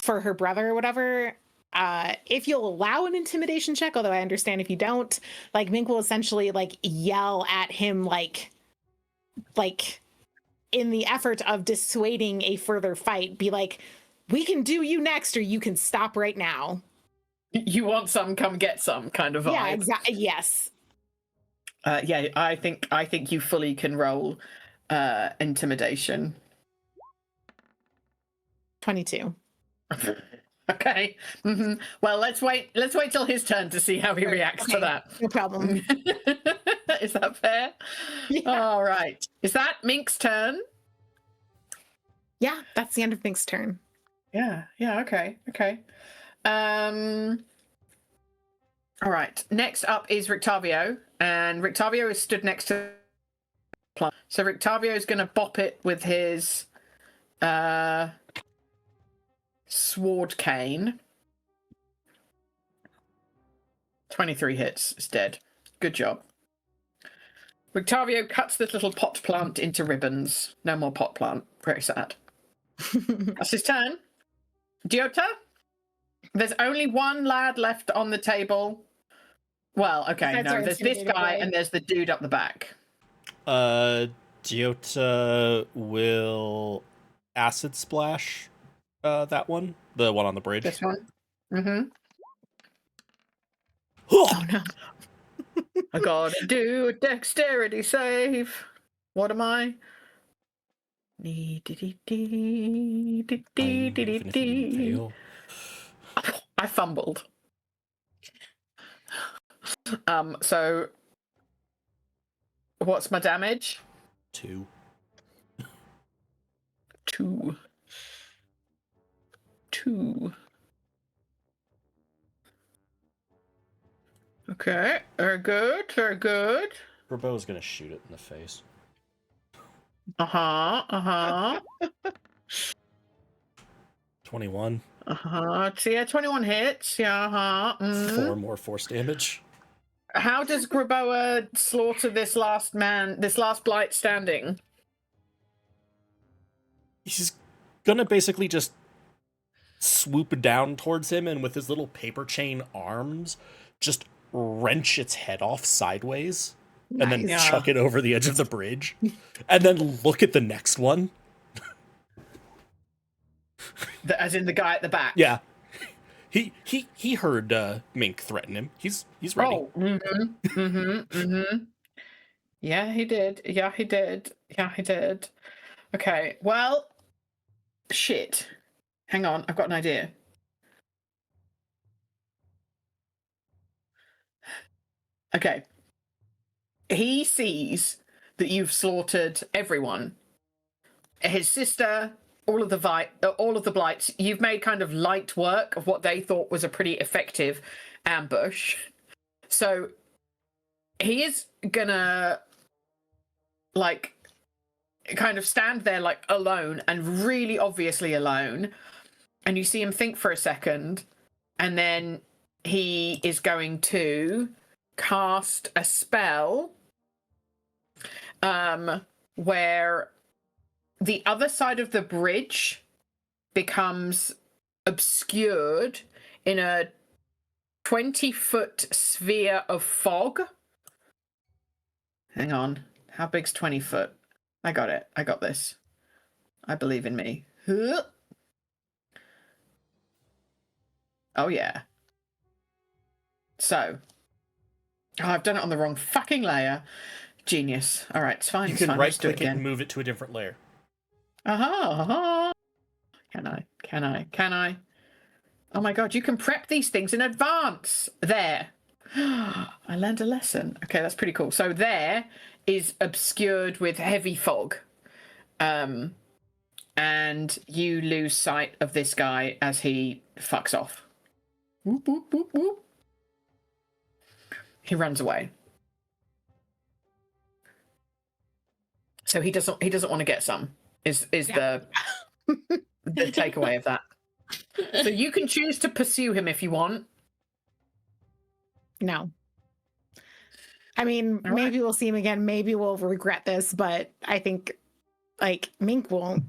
for her brother or whatever, if you'll allow an intimidation check, although I understand if you don't, like Mink will essentially like yell at him like in the effort of dissuading a further fight, be like, we can do you next or you can stop right now.
You want some, come get some kind of vibe.
Yeah, exactly. Yes.
Yeah, I think you fully can roll intimidation.
22.
Okay. Mm-hmm. Well, let's wait till his turn to see how he reacts to that.
No problem.
Is that fair?
Yeah.
All right. Is that Mink's turn?
Yeah, that's the end of Mink's turn.
Yeah. Okay. All right. Next up is Rictavio, and Rictavio is stood next to plant. So Rictavio is going to bop it with his sword cane. 23 hits. It's dead. Good job. Rictavio cuts this little pot plant into ribbons. No more pot plant. Very sad. That's his turn. Diota? There's only one lad left on the table. Well, okay, no, there's this guy and there's the dude up the back.
Diota will acid splash that one, the one on the bridge.
This one? Mm-hmm.
Oh no.
I gotta do a dexterity save. What am I? I fumbled. So what's my damage?
2.
2. Okay, very good.
Grabo's gonna shoot it in the face. 21.
So yeah, 21 hits. Yeah,
4 more force damage.
How does Graboa slaughter this last blight standing?
He's gonna basically just swoop down towards him and with his little paper chain arms just wrench its head off sideways and then chuck it over the edge of the bridge and then look at the next one.
As in the guy at the back.
Yeah. He heard Mink threaten him. He's ready.
Oh, Yeah, he did. Yeah, he did. Okay, well, shit. Hang on, I've got an idea. Okay. He sees that you've slaughtered everyone. His sister, all of the blights. You've made kind of light work of what they thought was a pretty effective ambush. So he is gonna like kind of stand there like alone and really obviously alone. And you see him think for a second, and then he is going to cast a spell where the other side of the bridge becomes obscured in a 20-foot sphere of fog. Hang on. How big's 20 foot? I got it. I got this. I believe in me. Oh, yeah. So. Oh, I've done it on the wrong fucking layer. Genius. All right, it's fine.
You
it's
can
fine.
right-click it and move it to a different layer.
Can I? Oh my god, you can prep these things in advance. There. I learned a lesson. Okay, that's pretty cool. So there is obscured with heavy fog. And you lose sight of this guy as he fucks off. Whoop, whoop, whoop, whoop. He runs away. So he doesn't want to get some. Is the takeaway of that. So you can choose to pursue him if you want.
No. I mean, maybe we'll see him again. Maybe we'll regret this, but I think like Mink won't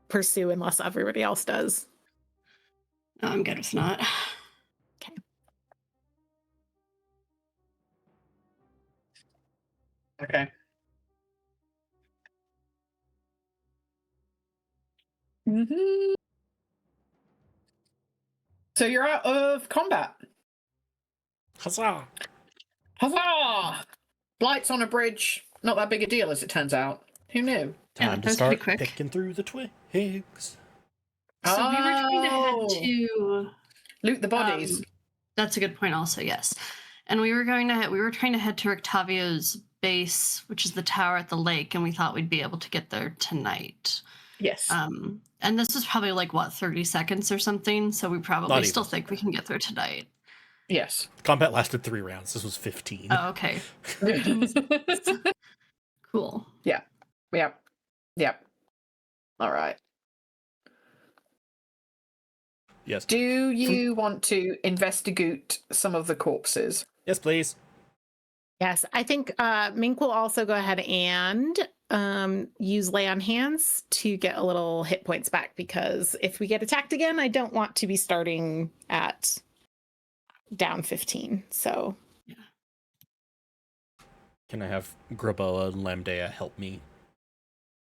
pursue unless everybody else does.
No, I'm good with not.
Okay.
Okay. So you're out of combat.
Huzzah!
Huzzah! Blights on a bridge. Not that big a deal, as it turns out. Who knew?
Time to start picking through the twigs.
So we were trying to head to
loot the bodies.
That's a good point also, yes. And we were trying to head to Octavio's base, which is the tower at the lake, and we thought we'd be able to get there tonight.
Yes.
And this was probably like 30 seconds or something, so we probably still think we can get there tonight.
Yes.
Combat lasted 3 rounds. This was 15.
Oh, okay. Cool.
Yeah. All right.
Yes.
Do you want to investigate some of the corpses?
Yes, please.
Yes, I think Mink will also go ahead and use Lay on Hands to get a little hit points back, because if we get attacked again, I don't want to be starting at down 15. So,
yeah.
Can I have Graboa and Lamdea help me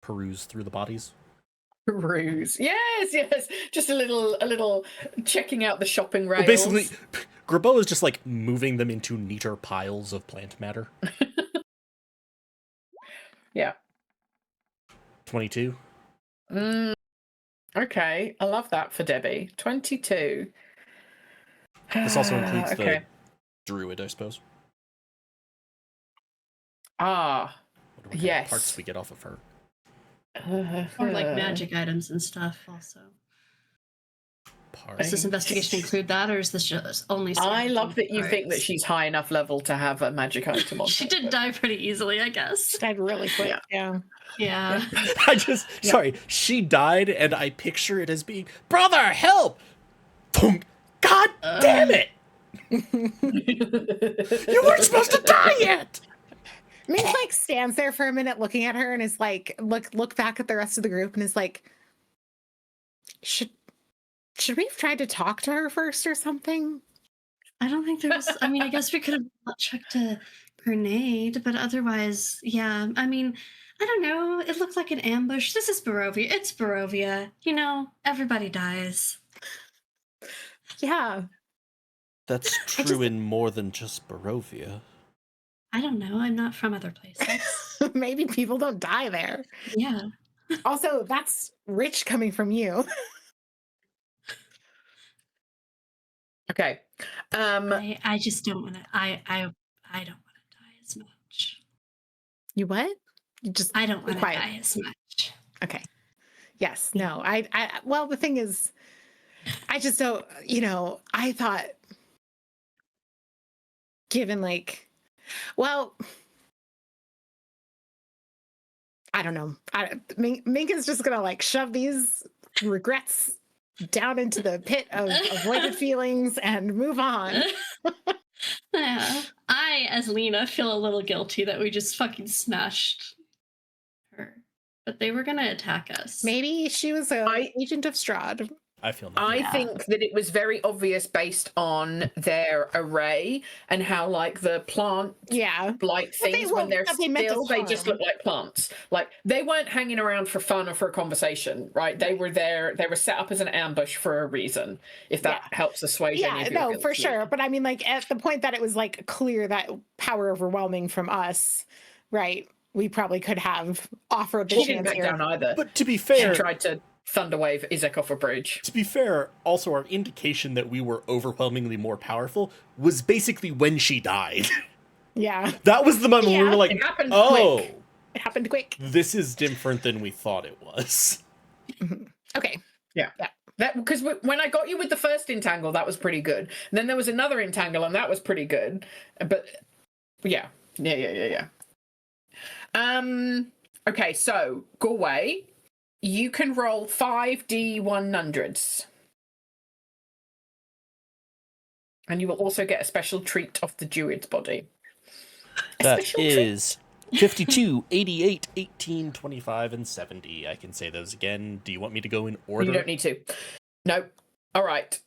peruse through the bodies?
Peruse. Yes. Just a little checking out the shopping rails.
Well, basically, Graboa is just like moving them into neater piles of plant matter.
Yeah.
22.
Okay, I love that for Debbie. 22.
This also includes the druid, I suppose.
Ah,
What kind
yes.
of parts we get off of her?
Or like magic items and stuff also. Does this investigation include that, or is this just only?
I love that you think that
parts?
she's high enough level to have a magic item on.
She
her,
did
but-
die pretty easily, I guess.
Died really quick. Yeah.
Yeah.
Sorry, she died, and I picture it as being, brother, help! Thunk. God damn it! You weren't supposed to die yet!
Mink like stands there for a minute looking at her and is like look back at the rest of the group and is like, should we have tried to talk to her first or something?
I don't think there was. I mean, I guess we could have checked a grenade, but otherwise, yeah. I mean, I don't know. It looked like an ambush. This is Barovia. It's Barovia. You know, everybody dies.
Yeah.
That's true in more than just Barovia.
I don't know. I'm not from other places.
Maybe people don't die there.
Yeah.
Also, that's rich coming from you.
Okay.
I just don't want to. I don't want to die as much.
You what? You just
I don't
be
want to
quiet.
die as much.
Okay. Yes. No. Well, the thing is, I just don't. I thought, given well, I don't know. Mink is just gonna shove these regrets down into the pit of avoided feelings and move on.
Yeah. I, as Lena, feel a little guilty that we just fucking smashed her. But they were gonna attack us.
Maybe she was an agent of Strahd.
I feel
I
nothing.
think that it was very obvious based on their array and how the plant
Yeah.
things when they're
they meant
still
us
they just
harm.
look like plants. They weren't hanging around for fun or for a conversation, right? They were there, they were set up as an ambush for a reason, if that helps assuage any
Yeah,
of your
no,
guilt.
for sure. But I mean, at the point that it was clear that power overwhelming from us, right? We probably could have offered the
She didn't
chance
back
here.
down either.
But to be
She
fair,
tried to thunderwave Izek off a bridge.
to be fair, also our indication that we were overwhelmingly more powerful was basically when she died.
Yeah,
That was the moment we
Yeah.
were like,
It happened
oh,
quick.
it happened quick.
this is different than we thought it was.
Okay.
That because when I got you with the first entangle, that was pretty good. And then there was another entangle, and that was pretty good. But yeah. Okay, so Galway, you can roll 5d100s. And you will also get a special treat off the druid's body.
That
special treat.
is 52, 88, 18, 25, and 70. I can say those again. Do you want me to go in order?
You don't need to. No. All right.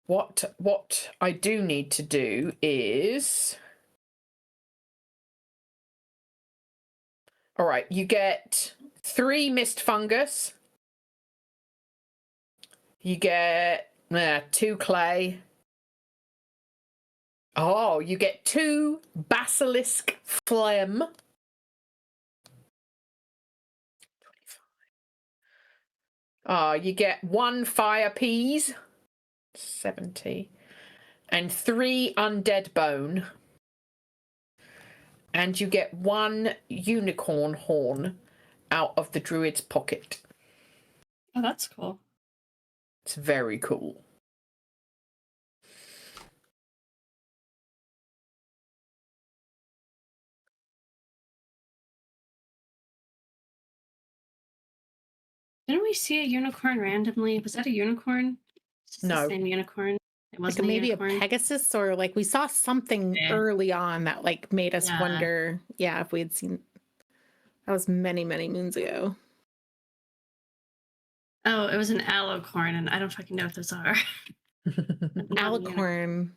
What I do need to do is... All right, you get 3 mist fungus. You get 2 clay. Oh, you get 2 basilisk phlegm. 25. You get 1 fire peas. 70. And 3 undead bone. And you get 1 unicorn horn out of the druid's pocket.
Oh, that's cool.
It's very cool.
Didn't we see a unicorn randomly? Was that a unicorn? Is this
No.
the same unicorn? It wasn't
Maybe a
unicorn.
Pegasus, or we saw something early on that made us
Yeah.
wonder, if we had seen. That was many, many moons ago.
Oh, it was an allocorn, and I don't fucking know what those are.
Alicorn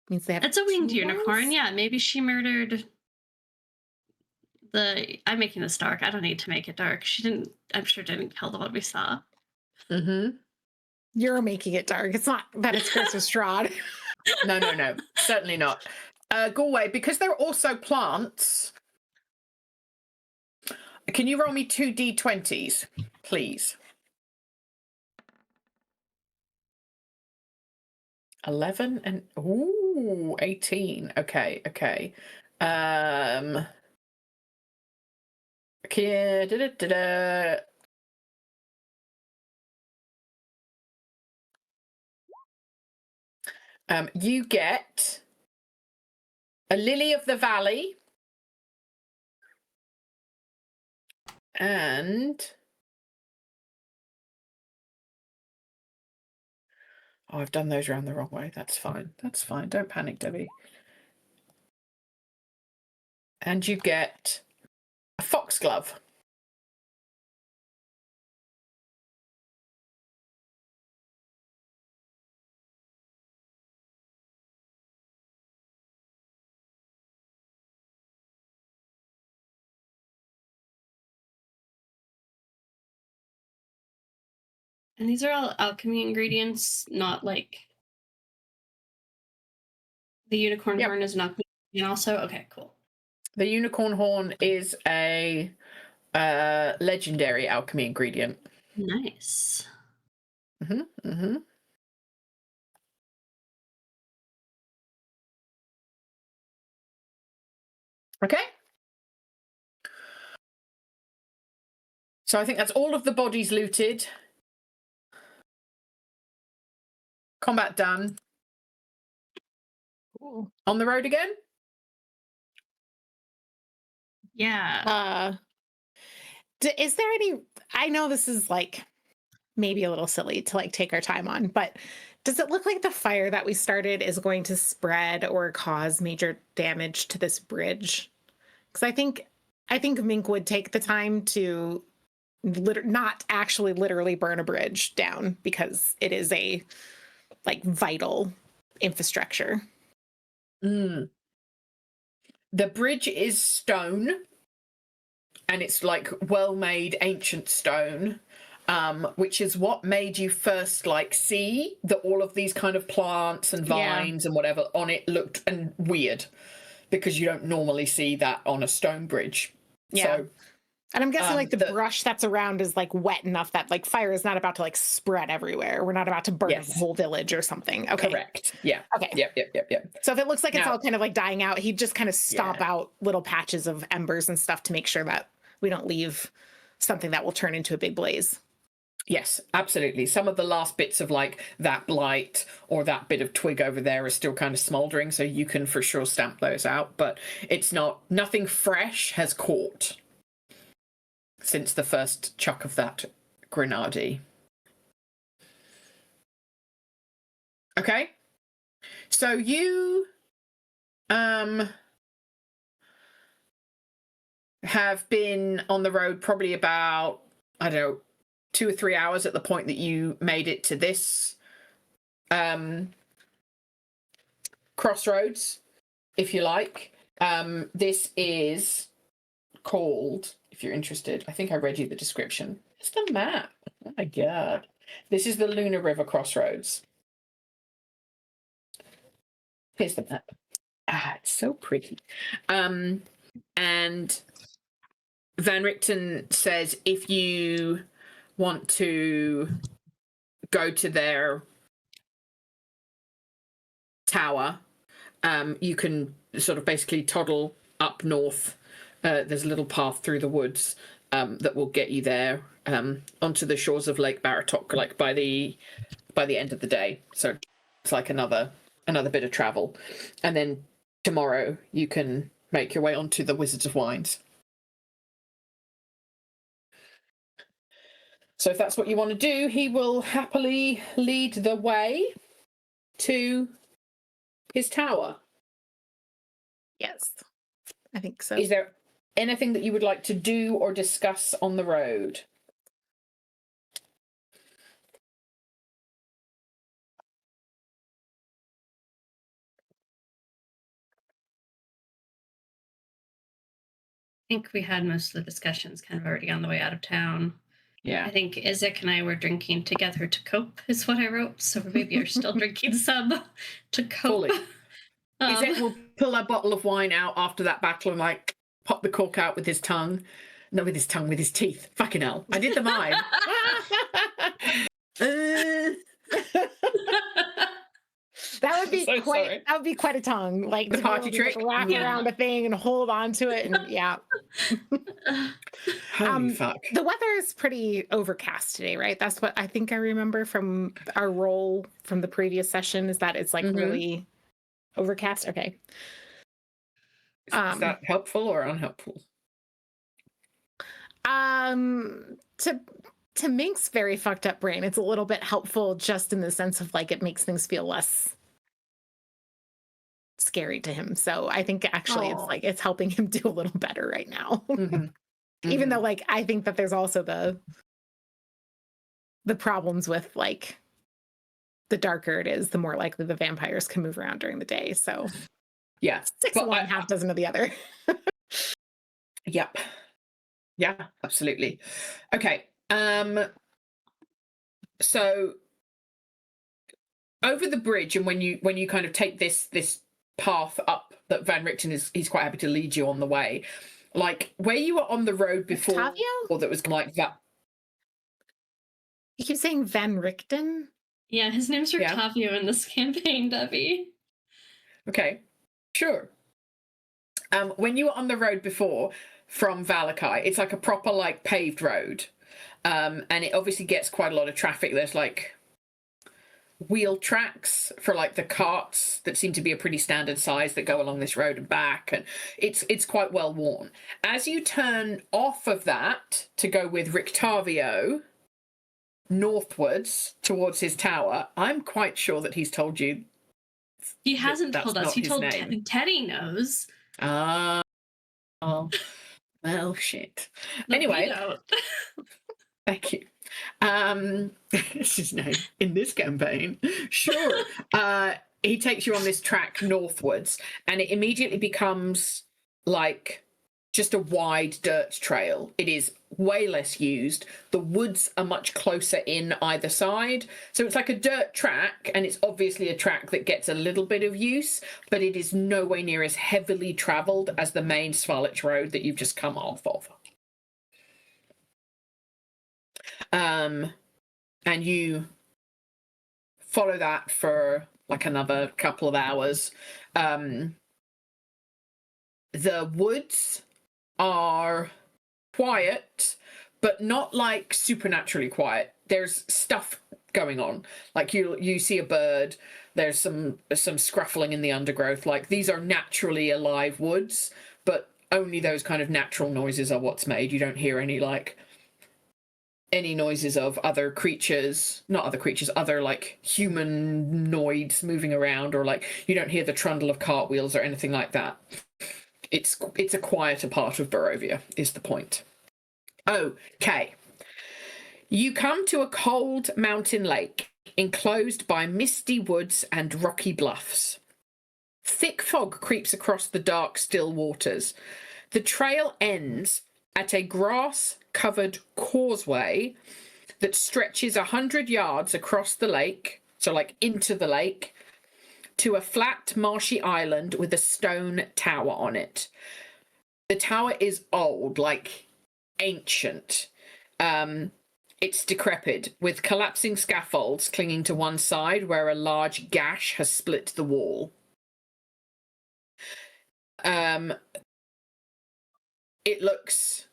means they have.
It's a winged
2
unicorn.
horns?
Yeah, maybe she murdered the. I'm making this dark. I don't need to make it dark. She didn't. I'm sure didn't kill the one we saw.
Mm-hmm.
You're making it dark. It's not that it's Chris or Strahd.
No. Certainly not. Galway, because they're also plants, can you roll me 2 d20s, please? 11 and 18. Okay. You get a lily of the valley and I've done those round the wrong way. That's fine. That's fine. Don't panic, Debbie. And you get a foxglove.
And these are all alchemy ingredients, not like the unicorn horn is not and also okay, cool.
The unicorn horn is a legendary alchemy ingredient.
Nice.
Okay. So I think that's all of the bodies looted. Combat done.
Cool.
On the road again?
Yeah.
Is there any, I know this is like maybe a little silly to like take our time on, but does it look like the fire that we started is going to spread or cause major damage to this bridge? Because I think Mink would take the time to not actually literally burn a bridge down because it is a like vital infrastructure.
The bridge is stone, and it's like well-made ancient stone, which is what made you first like see that all of these kind of plants and vines and whatever on it looked and weird, because you don't normally see that on a stone bridge.
Yeah.
So,
and I'm guessing like the brush that's around is like wet enough that like fire is not about to like spread everywhere. We're not about to burn a whole village or something. Okay.
Correct. Yeah.
Okay.
Yep.
So if it looks like it's all kind of like dying out, he'd just kind of stomp out little patches of embers and stuff to make sure that we don't leave something that will turn into a big blaze.
Yes, absolutely. Some of the last bits of like that blight or that bit of twig over there are still kind of smoldering, so you can for sure stamp those out, but it's nothing fresh has caught since the first chuck of that grenade. Okay. So you have been on the road probably about, I don't know, 2 or 3 hours at the point that you made it to this crossroads, if you like. This is called, if you're interested, I think I read you the description. It's the map. Oh my god. This is the Lunar River Crossroads. Here's the map. It's so pretty. And Van Richten says if you want to go to their tower, you can sort of basically toddle up north. There's a little path through the woods that will get you there onto the shores of Lake Baratok, like by the end of the day. So it's like another bit of travel, and then tomorrow you can make your way onto the Wizards of Wines. So if that's what you want to do, he will happily lead the way to his tower.
Yes, I think so.
Is there anything that you would like to do or discuss on the road?
I think we had most of the discussions kind of already on the way out of town.
Yeah.
I think Izek and I were drinking together to cope, is what I wrote. So maybe you're still drinking some to cope.
Fully. Izek will pull a bottle of wine out after that battle and like pop the cork out with his tongue. No, with his tongue, with his teeth. Fucking hell. I did the mime.
That would be
So
quite.
sorry.
That would be quite a tongue, like
The
to
party
be able to
trick?
wrap
Yeah.
around a thing and hold on to it, and yeah.
Holy fuck.
The weather is pretty overcast today, right? That's what I think I remember from our roll from the previous session, is that it's like really overcast. Okay.
Is that helpful or unhelpful?
To Mink's very fucked up brain, it's a little bit helpful just in the sense of like it makes things feel less scary to him. So I think actually it's like it's helping him do a little better right now. Even though like I think that there's also the problems with like the darker it is, the more likely the vampires can move around during the day. So
yeah,
6 of one, half dozen of the other.
Yep. Yeah, absolutely. Okay. So over the bridge, and when you kind of take this path up that Van Richten he's quite happy to lead you on the way. Like where you were on the road before,
Octavio?
or that was like that.
You keep saying Van Richten?
Yeah, his name's Octavio in this campaign, Debbie.
Okay, sure. When you were on the road before from Valakai, it's like a proper like paved road, and it obviously gets quite a lot of traffic. There's like wheel tracks for like the carts that seem to be a pretty standard size that go along this road and back, and it's quite well worn. As you turn off of that to go with Rictavio northwards towards his tower, I'm quite sure that he's told you.
He hasn't told us. He told
Teddy
knows.
Oh, well, shit. Anyway, thank you. This is name in this campaign. Sure. He takes you on this track northwards, and it immediately becomes like just a wide dirt trail. It is way less used. The woods are much closer in either side. So it's like a dirt track, and it's obviously a track that gets a little bit of use, but it is nowhere near as heavily traveled as the main Svalich road that you've just come off of. And you follow that for like another couple of hours. The woods are quiet, but not like supernaturally quiet. There's stuff going on. Like you see a bird, there's some scruffling in the undergrowth. Like these are naturally alive woods, but only those kind of natural noises are what's made. You don't hear any noises of other creatures, not other creatures, other like humanoids moving around, or like you don't hear the trundle of cartwheels or anything like that. It's a quieter part of Barovia, is the point. Okay. You come to a cold mountain lake enclosed by misty woods and rocky bluffs. Thick fog creeps across the dark, still waters. The trail ends at a grass-covered causeway that stretches 100 yards across the lake, so like into the lake, to a flat, marshy island with a stone tower on it. The tower is old, like ancient. It's decrepit, with collapsing scaffolds clinging to one side where a large gash has split the wall. It looks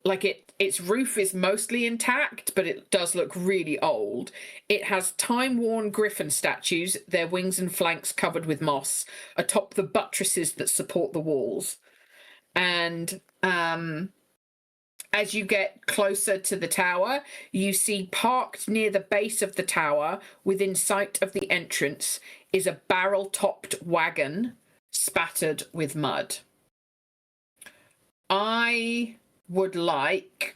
like its roof is mostly intact, but it does look really old. It has time-worn griffin statues, their wings and flanks covered with moss, atop the buttresses that support the walls. And as you get closer to the tower, you see parked near the base of the tower, within sight of the entrance, is a barrel-topped wagon spattered with mud. I would like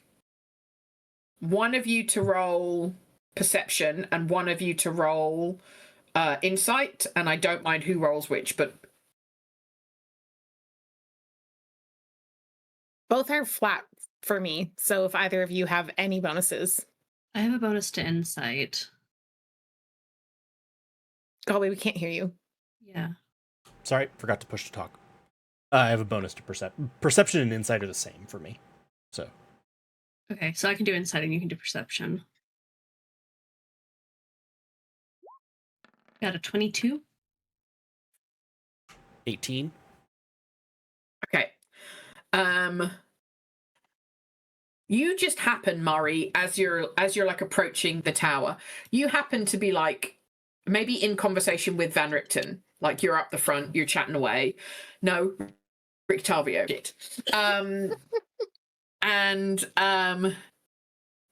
one of you to roll perception and one of you to roll insight, and I don't mind who rolls which, but
Both are flat for me, so if either of you have any bonuses.
I have a bonus to insight.
Galway, we can't hear you.
Yeah.
Sorry, forgot to push to talk. I have a bonus to perception and insight are the same for me. So.
Okay, so I can do insight and you can do perception. Got a 22.
18.
okay. You just happen, Murray, as you're like approaching the tower, you happen to be like maybe in conversation with Van Richten. Like you're up the front, you're chatting away. No, Rictavio did.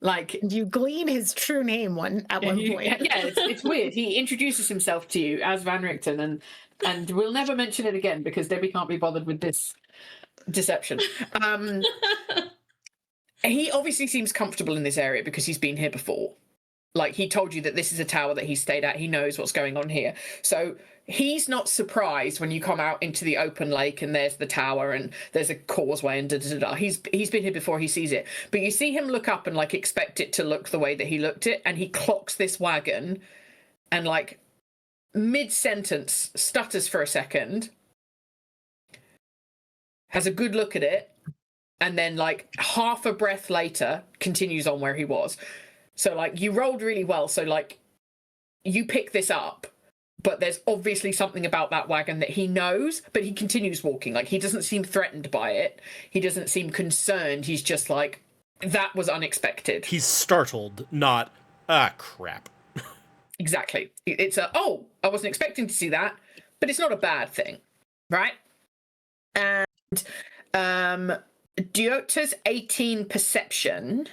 Like
You glean his true name at one point.
Yeah, it's weird. He introduces himself to you as Van Richten, and we'll never mention it again because Debbie can't be bothered with this deception. He obviously seems comfortable in this area because he's been here before. Like, he told you that this is a tower that he stayed at. He knows what's going on here. So he's not surprised when you come out into the open lake and there's the tower and there's a causeway and da-da-da-da. He's been here before, he sees it. But you see him look up and, like, expect it to look the way that he looked it, and he clocks this wagon and, like, mid-sentence stutters for a second, has a good look at it, and then, like, half a breath later, continues on where he was. So, like, you rolled really well. So, like, you pick this up, but there's obviously something about that wagon that he knows, but he continues walking. Like, he doesn't seem threatened by it. He doesn't seem concerned. He's just like, that was unexpected.
He's startled, not, crap.
Exactly. It's oh, I wasn't expecting to see that, but it's not a bad thing, right? And Diota's 18 perception,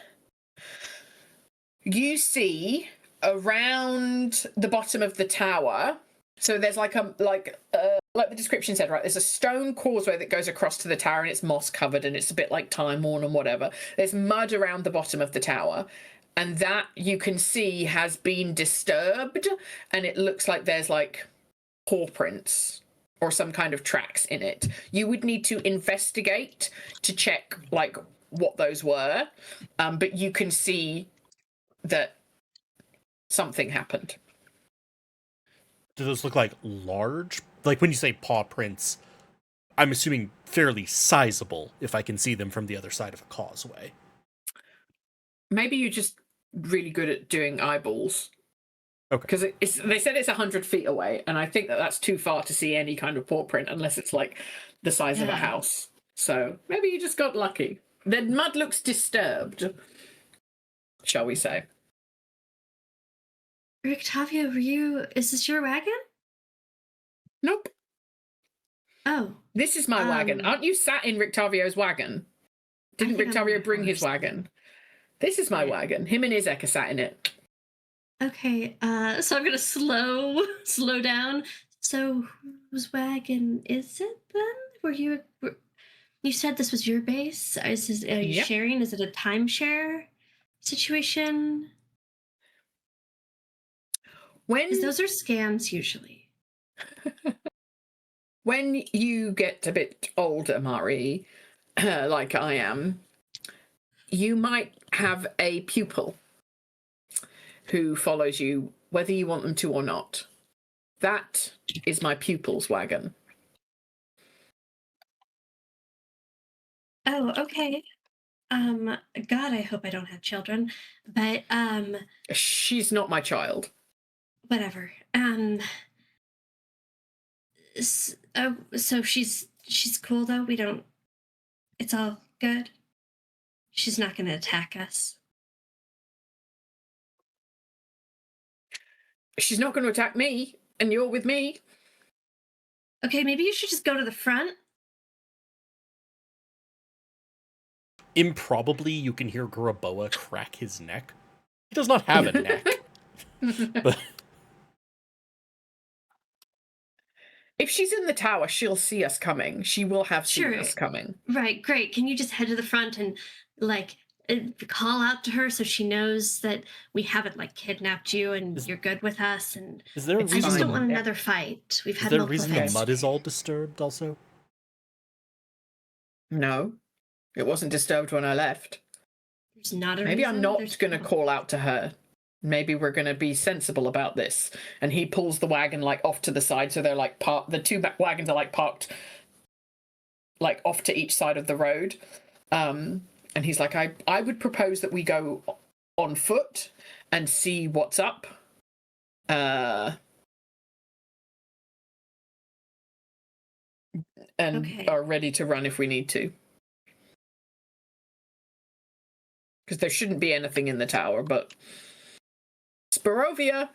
you see around the bottom of the tower, so there's like the description said, right, there's a stone causeway that goes across to the tower, and it's moss covered and it's a bit like time worn and whatever. There's mud around the bottom of the tower, and that you can see has been disturbed, and it looks like there's like paw prints or some kind of tracks in it. You would need to investigate to check like what those were, but you can see that something happened.
Do those look like large? Like, when you say paw prints, I'm assuming fairly sizable if I can see them from the other side of a causeway.
Maybe you're just really good at doing eyeballs.
Okay.
Because they said it's 100 feet away, and I think that that's too far to see any kind of paw print unless it's like the size of a house. So maybe you just got lucky. The mud looks disturbed, shall we say.
Rictavio, is this your wagon?
Nope.
Oh.
This is my wagon. Aren't you sat in Rictavio's wagon? Didn't Rictavio bring his wagon? This is my wagon. Him and Izek are sat in it.
Okay, so I'm gonna slow down. So whose wagon is it then? You said this was your base? Are you sharing? Is it a timeshare situation? Because those are scams usually.
When you get a bit older, Mari, like I am, you might have a pupil who follows you, whether you want them to or not. That is my pupil's wagon.
Oh, okay. God, I hope I don't have children, but
she's not my child.
Whatever. So she's cool though. It's all good. She's not going to attack us.
She's not going to attack me, and you're with me.
Okay, maybe you should just go to the front.
Improbably, you can hear Garaboa crack his neck. He does not have a neck. But
if she's in the tower, she'll see us coming. She will have seen us coming.
Right, great. Can you just head to the front and, like, call out to her so she knows that we haven't, like, kidnapped you and you're good with us? And
is there a reason
I just don't want another fight. We've had multiple fights.
Is there a reason the mud is all disturbed also?
No. It wasn't disturbed when I left.
There's not a
Maybe
reason.
I'm not going to call out to her. Maybe we're going to be sensible about this. And he pulls the wagon like off to the side, so they're like the two back wagons are like parked like off to each side of the road. And he's like, I would propose that we go on foot and see what's up. And are ready to run if we need to. because there shouldn't be anything in the tower, but Spirovia.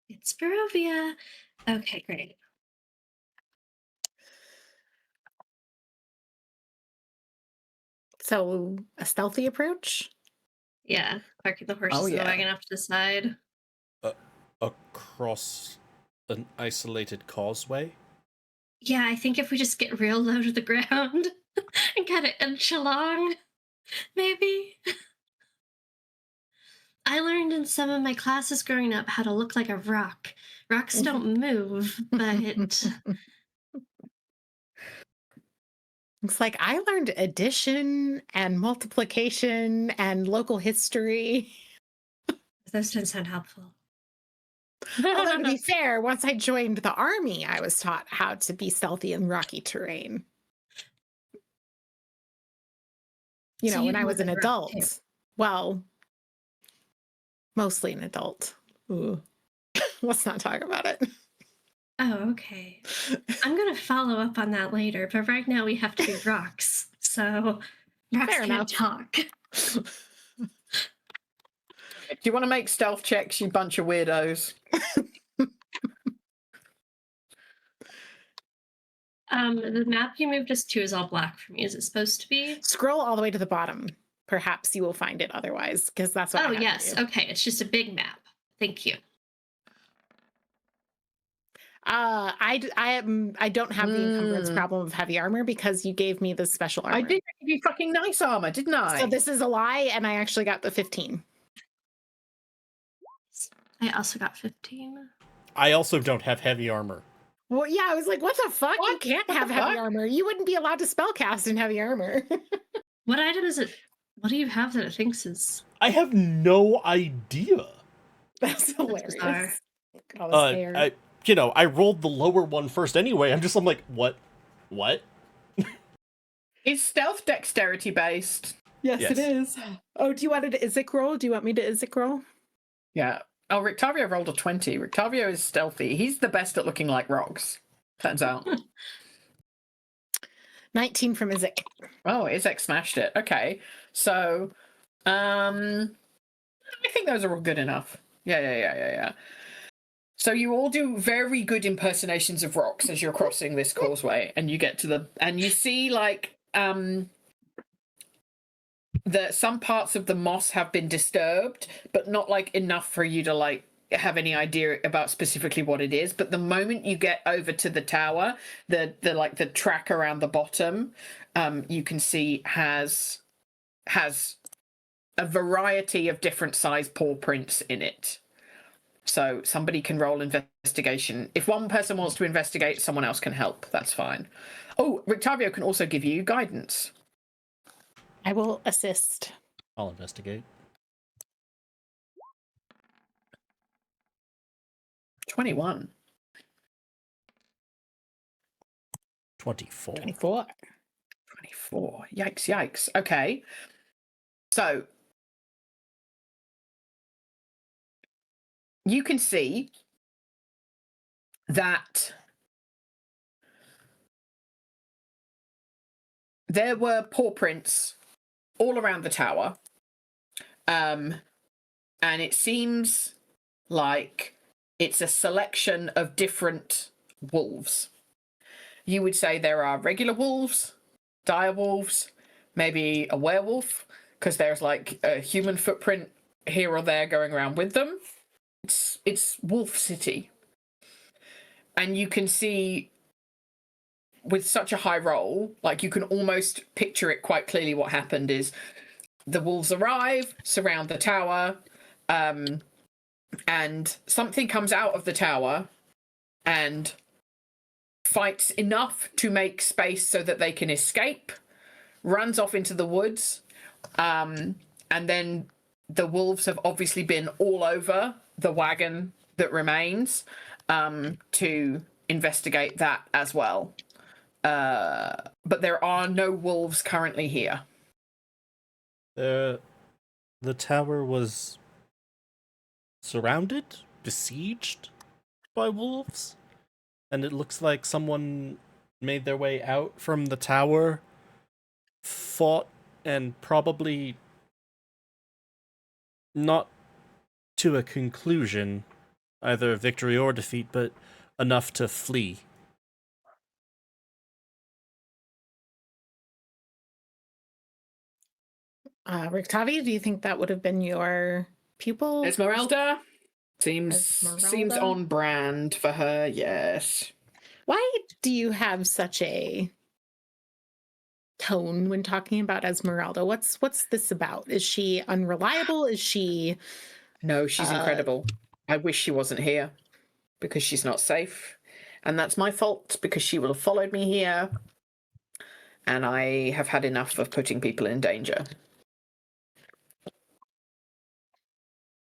It's Barovia. Okay, great.
So a stealthy approach?
Yeah, parking the horses
Oh,
in the
yeah.
wagon off to the side.
Across an isolated causeway?
Yeah, I think if we just get real low to the ground and kind of inch along, maybe. I learned in some of my classes growing up how to look like a rock. Rocks don't move, but
It's like I learned addition and multiplication and local history.
those don't sound helpful.
Although to be fair, once I joined the army, I was taught how to be stealthy in rocky terrain. You
So
know,
you
when I
know
was an
the rock,
adult.
too.
Well, mostly an adult. Ooh. Let's not talk about it.
Oh, okay. I'm going to follow up on that later, but right now we have to be rocks. So rocks
Fair
can't
enough.
talk.
Do you want to make stealth checks, you bunch of weirdos?
The map you moved us to is all black for me. Is it supposed to be?
Scroll all the way to the bottom. Perhaps you will find it otherwise, because that's what I
Oh,
had
yes.
to do.
Okay, it's just a big map. Thank you.
I don't have the encumbrance problem of heavy armor because you gave me the special armor.
I did give you fucking nice armor, didn't I?
So this is a lie, and I actually got the 15.
I also got 15.
I also don't have heavy armor.
Well, yeah, I was like, what the fuck? You
What?
can't
What
have
the
heavy
fuck?
armor. You wouldn't be allowed to spellcast in heavy armor.
What item is it? What do you have that it thinks is?
I have no idea.
That's
bizarre.
hilarious. Oh, this hair.
I rolled the lower one first anyway. I'm like, what?
Is stealth dexterity based?
Yes,
yes.
it is. Oh, do you want it to Isaac roll? Do you want me to Isaac roll?
Yeah. Oh, Rictavio rolled a 20. Rictavio is stealthy. He's the best at looking like rocks, turns out.
19 from Isaac.
Oh, Izek smashed it. Okay. So, I think those are all good enough. Yeah. So you all do very good impersonations of rocks as you're crossing this causeway, and you get to and you see like some parts of the moss have been disturbed, but not like enough for you to like have any idea about specifically what it is. But the moment you get over to the tower, the track around the bottom, you can see has a variety of different size paw prints in it. So somebody can roll investigation. If one person wants to investigate, someone else can help. That's fine. Oh, Rictavio can also give you guidance.
I will assist.
I'll investigate.
21.
24.
24.
24. Yikes. Okay. So you can see that there were paw prints all around the tower. And it seems like it's a selection of different wolves. You would say there are regular wolves, dire wolves, maybe a werewolf, because there's like a human footprint here or there going around with them. It's Wolf City. And you can see with such a high roll, like you can almost picture it quite clearly. What happened is the wolves arrive, surround the tower, and something comes out of the tower and fights enough to make space so that they can escape, runs off into the woods, and then the wolves have obviously been all over the wagon that remains to investigate that as well. But there are no wolves currently here.
The tower was surrounded, besieged by wolves, and it looks like someone made their way out from the tower, fought, and probably Not to a conclusion, either victory or defeat, but enough to flee.
Rictavi, do you think that would have been your pupil?
Esmeralda seems
Esmeralda?
on brand for her. Yes.
Why do you have such a tone when talking about Esmeralda? What's this about? Is she unreliable? Is she
No, she's incredible. I wish she wasn't here because she's not safe. And that's my fault because she will have followed me here. And I have had enough of putting people in danger.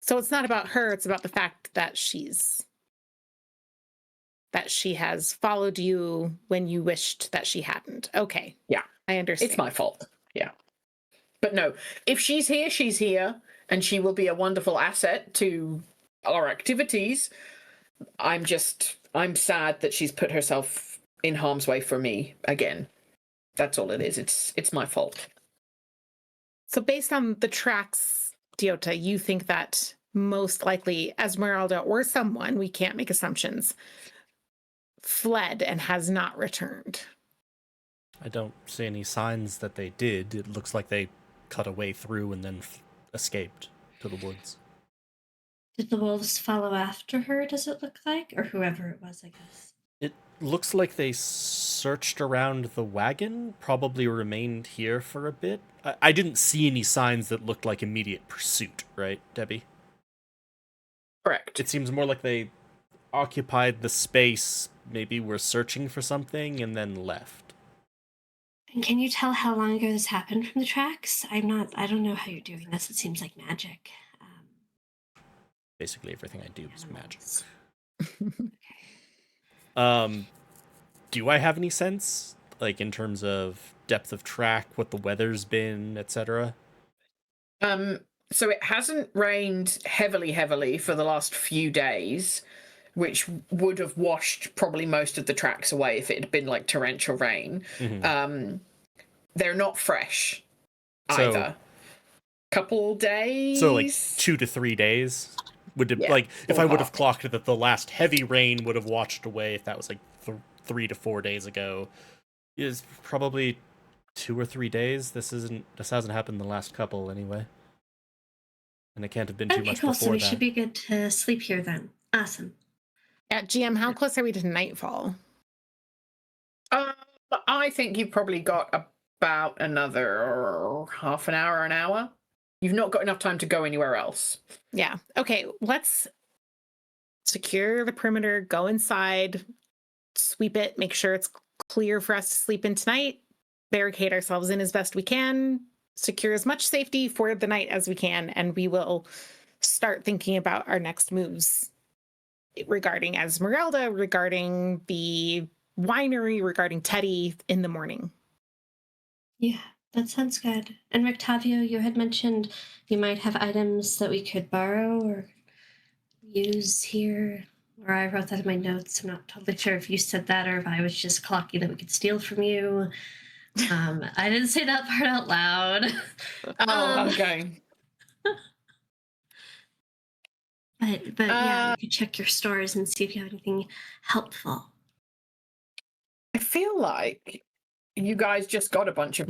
So it's not about her, it's about the fact that she has followed you when you wished that she hadn't. Okay.
Yeah.
I understand.
It's my fault. Yeah. But no, if she's here, she's here. And she will be a wonderful asset to our activities. I'm sad that she's put herself in harm's way for me again. That's all it is. It's my fault.
So based on the tracks, Diota, you think that most likely Esmeralda or someone, we can't make assumptions, fled and has not returned.
I don't see any signs that they did. It looks like they cut a way through and then escaped to the woods.
Did the wolves follow after her, does it look like? Or whoever it was, I guess.
It looks like they searched around the wagon, probably remained here for a bit. I didn't see any signs that looked like immediate pursuit, right, Debbie?
Correct.
It seems more like they occupied the space, maybe were searching for something, and then left.
And can you tell how long ago this happened from the tracks? I don't know how you're doing this. It seems like magic.
Basically everything I do is magic.
Okay.
Do I have any sense, like in terms of depth of track, what the weather's been, etc.?
So it hasn't rained heavily for the last few days, which would have washed probably most of the tracks away if it had been like torrential rain.
Mm-hmm.
They're not fresh either. Couple days.
So like 2 to 3 days.
Yeah,
like if I would have
ballpark.
clocked that the last heavy rain would have washed away, if that was like 3 to 4 days ago, is probably 2 or 3 days. This hasn't happened in the last couple anyway, and it can't have been too much
Cool.
before
So we
that.
should be good to sleep here then. Awesome.
At GM, how close are we to nightfall?
I think you've probably got about another half an hour, an hour. You've not got enough time to go anywhere else.
Yeah. Okay, let's secure the perimeter, go inside, sweep it, make sure it's clear for us to sleep in tonight, barricade ourselves in as best we can, secure as much safety for the night as we can, and we will start thinking about our next moves regarding Esmeralda, regarding the winery, regarding Teddy in the morning.
Yeah, that sounds good. And Rictavio, you had mentioned you might have items that we could borrow or use here. Or I wrote that in my notes. I'm not totally sure if you said that or if I was just clocking that we could steal from you. I didn't say that part out loud.
Okay.
But yeah, you could check your stores and see if you have anything helpful.
I feel like you guys just got a bunch of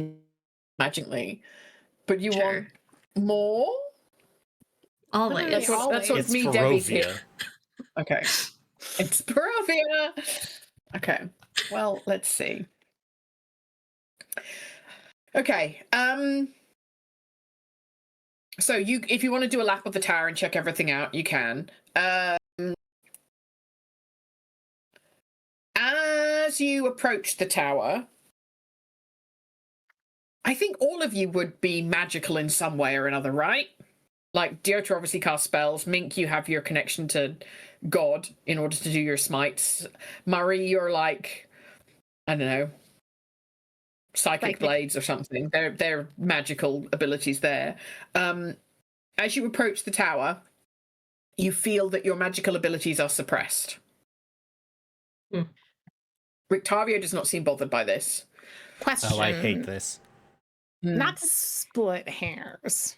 magically, but you want more?
Always.
That's what
It's
me, Debbie's
Barovia.
here. Okay. It's Barovia. Okay. Well, let's see. Okay. So if you want to do a lap of the tower and check everything out, you can. As you approach the tower, I think all of you would be magical in some way or another, right? Like, Deotra obviously casts spells. Mink, you have your connection to God in order to do your smites. Murray, you're like, I don't know, psychic blades or something. They're magical abilities there. As you approach the tower, you feel that your magical abilities are suppressed. Rictavio does not seem bothered by this.
Question.
Oh, I hate this.
Not to split hairs,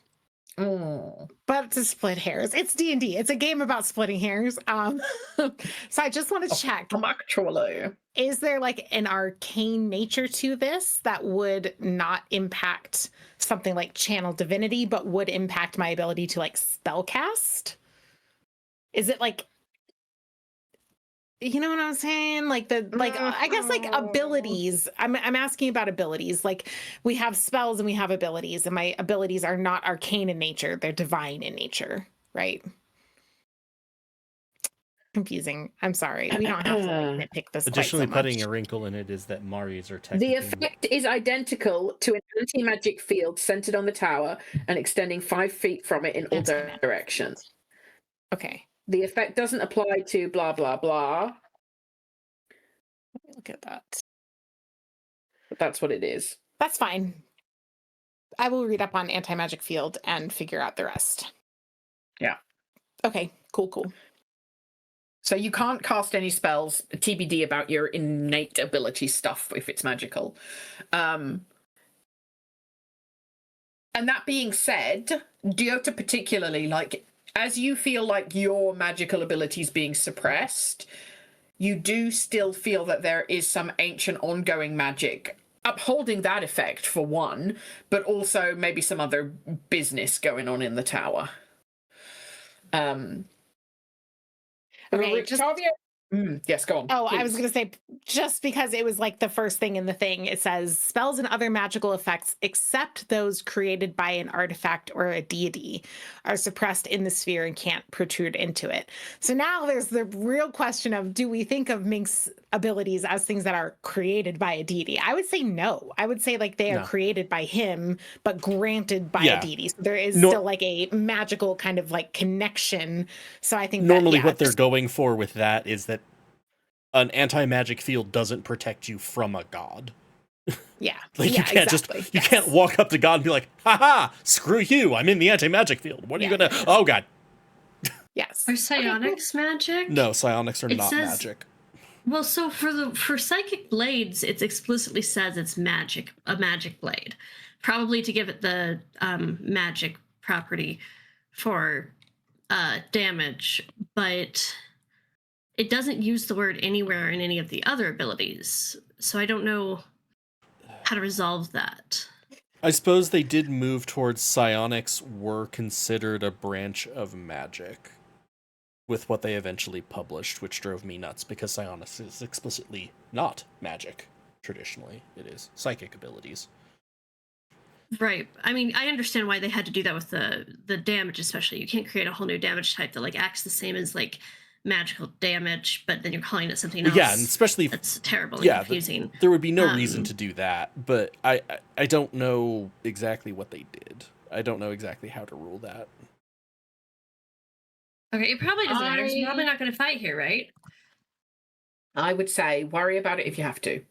Oh.
But to split hairs, it's D&D. It's a game about splitting hairs. So I just want to check:
Actually.
is there like an arcane nature to this that would not impact something like channel divinity, but would impact my ability to like spellcast? Is it like, you know what I'm saying? Like I guess like abilities. I'm asking about abilities. Like we have spells and we have abilities, and my abilities are not arcane in nature; they're divine in nature, right? Confusing. I'm sorry. We don't have to like nitpick this.
Additionally,
quite so
putting
much.
a wrinkle in it is that Mari's are technically...
The effect is identical to an anti-magic field centered on the tower and extending 5 feet from it in all
Anti-magic.
directions.
Okay.
The effect doesn't apply to blah, blah, blah,
Let me look at that.
but that's what it is.
That's fine. I will read up on anti-magic field and figure out the rest.
Yeah.
Okay, cool.
So you can't cast any spells, TBD about your innate ability stuff if it's magical. And that being said, Diota particularly, like, as you feel like your magical ability is being suppressed, you do still feel that there is some ancient ongoing magic upholding that effect, for one, but also maybe some other business going on in the tower.
Okay,
Yes, go on.
Oh,
please.
I was going to say, just because it was like the first thing in the thing, it says spells and other magical effects, except those created by an artifact or a deity, are suppressed in the sphere and can't protrude into it. So now there's the real question of, do we think of Mink's abilities as things that are created by a deity? I would say no. I would say like they are created by him, but granted by a deity. So there is still like a magical kind of like connection. So I think
normally what they're going for with that is that an anti-magic field doesn't protect you from a god.
Yeah.
Like you can't
exactly.
you can't walk up to God and be like, haha, screw you, I'm in the anti-magic field. What are you gonna... Oh god.
Yes.
Are psionics magic?
No, psionics are not magic.
Well, so for psychic blades, it explicitly says it's magic, a magic blade, probably to give it the magic property for damage, but it doesn't use the word anywhere in any of the other abilities. So I don't know how to resolve that.
I suppose they did move towards psionics were considered a branch of magic with what they eventually published, which drove me nuts because psionics is explicitly not magic. Traditionally, it is psychic abilities.
Right. I mean, I understand why they had to do that with the damage, especially. You can't create a whole new damage type that like acts the same as like magical damage, but then you're calling it something else.
Yeah, and especially
that's terrible and confusing.
There would be no reason to do that, but I don't know exactly what they did. I don't know exactly how to rule that.
Okay, it probably doesn't matter. You're probably not going to fight here, right?
I would say worry about it if you have to.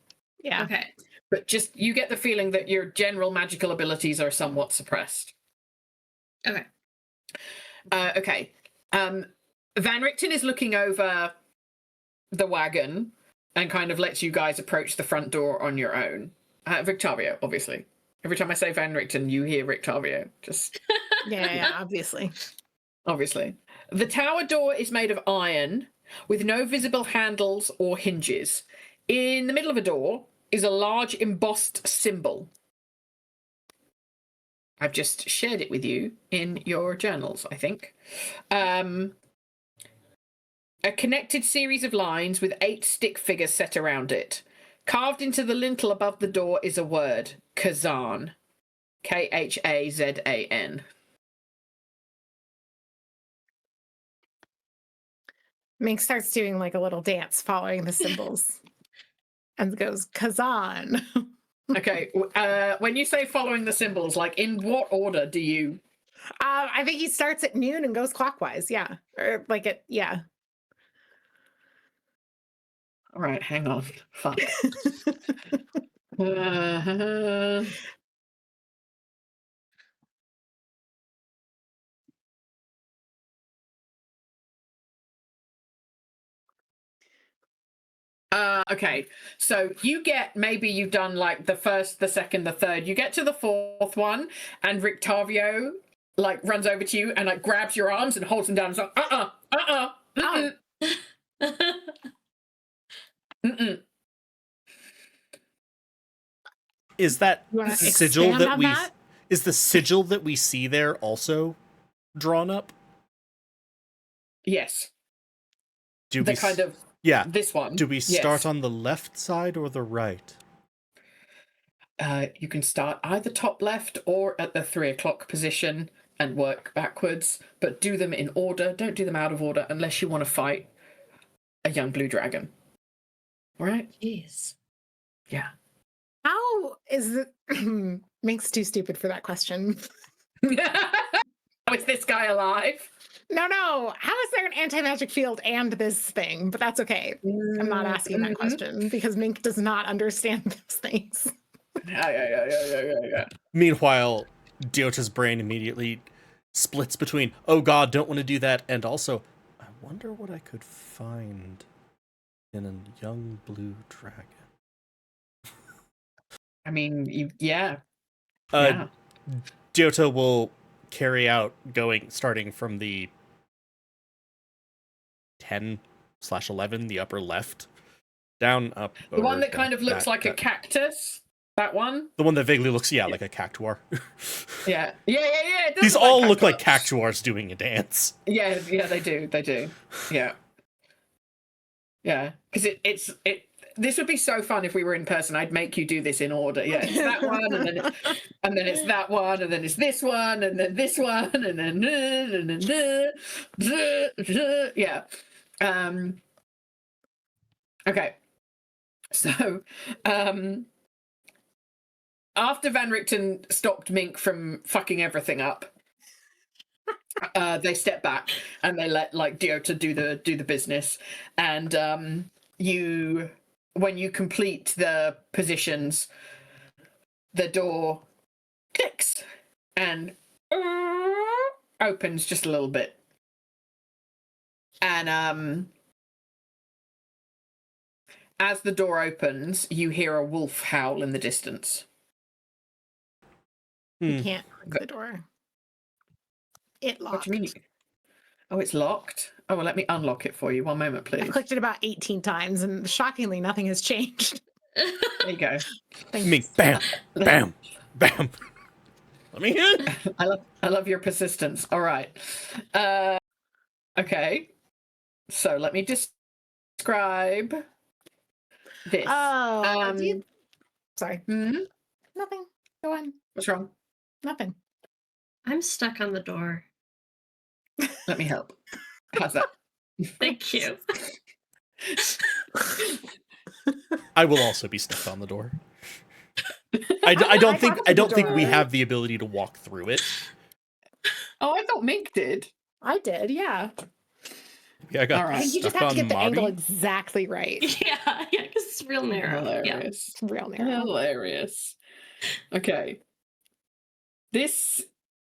Yeah.
Okay.
But just, you get the feeling that your general magical abilities are somewhat suppressed.
Okay.
Okay. Van Richten is looking over the wagon and kind of lets you guys approach the front door on your own. Victavio, obviously. Every time I say Van Richten, you hear Victavio. Just
yeah, obviously.
Obviously. The tower door is made of iron with no visible handles or hinges. In the middle of a door is a large embossed symbol. I've just shared it with you in your journals, I think. A connected series of lines with 8 stick figures set around it. Carved into the lintel above the door is a word, Khazan. Khazan.
Mink starts doing like a little dance following the symbols and goes, Khazan.
Okay, when you say following the symbols, like in what order do you?
I think he starts at noon and goes clockwise, yeah. Or like it, yeah.
All right, hang on. Fuck. Okay, so you get, maybe you've done like the first, the second, the third. You get to the fourth one, and Rictavio like runs over to you and like grabs your arms and holds them down and is like, mm-mm, mm-mm.
Is that
You wanna
sigil
expand
that
on
we
that?
is the sigil that we see there also drawn up?
Yes.
Do
The
we
kind of
yeah?
this one.
Do we start
Yes.
on the left side or the right?
You can start either top left or at the 3 o'clock position and work backwards, but do them in order. Don't do them out of order unless you want to fight a young blue dragon. All right?
Jeez.
Yeah.
How is it? Mink's too stupid for that question.
How is this guy alive?
No. How is there an anti-magic field and this thing? But that's okay. I'm not asking that question because Mink does not understand those things.
Yeah.
Meanwhile, Diota's brain immediately splits between, oh god, don't want to do that, and also, I wonder what I could find in a young blue dragon.
I mean, yeah.
Diota will carry out starting from the 10/11, the upper left, down, up,
The one
over,
that
down,
kind of looks like a
that.
cactus. That one?
The one that vaguely looks, like a cactuar.
Yeah. It does
These
look
all
like
look like
cactus.
cactuars doing a dance.
Yeah, they do. Yeah. Yeah. Because this would be so fun if we were in person. I'd make you do this in order. Yeah, it's that one, and then it's that one, and then it's this one, and then this one, and then yeah. Okay. So, after Van Richten stopped Mink from fucking everything up, they step back and they let like Diota do the business, and when you complete the positions, the door clicks and opens just a little bit, and as the door opens, you hear a wolf howl in the distance.
You can't close the door. It locked.
What do you mean? Oh, it's locked? Oh, well, let me unlock it for you. One moment, please.
I've clicked it about 18 times, and shockingly, nothing has changed.
There you go.
Thanks.
Mink, bam, bam, bam. Let me in.
I love your persistence. All right. Okay. So let me describe this.
Oh, sorry.
Hmm?
Nothing. Go on.
What's wrong?
Nothing.
I'm stuck on the door.
Let me help. How's that?
Thank you.
I will also be stuck on the door. I don't think we have the ability to walk through it.
Oh, I thought Mink did.
I did, yeah.
Yeah, I got
All right.
You just
stuck
have to
on
get the angle
Mari.
exactly right.
Yeah, because it's real narrow. Yeah.
Hilarious.
It's real narrow.
Hilarious. Okay. This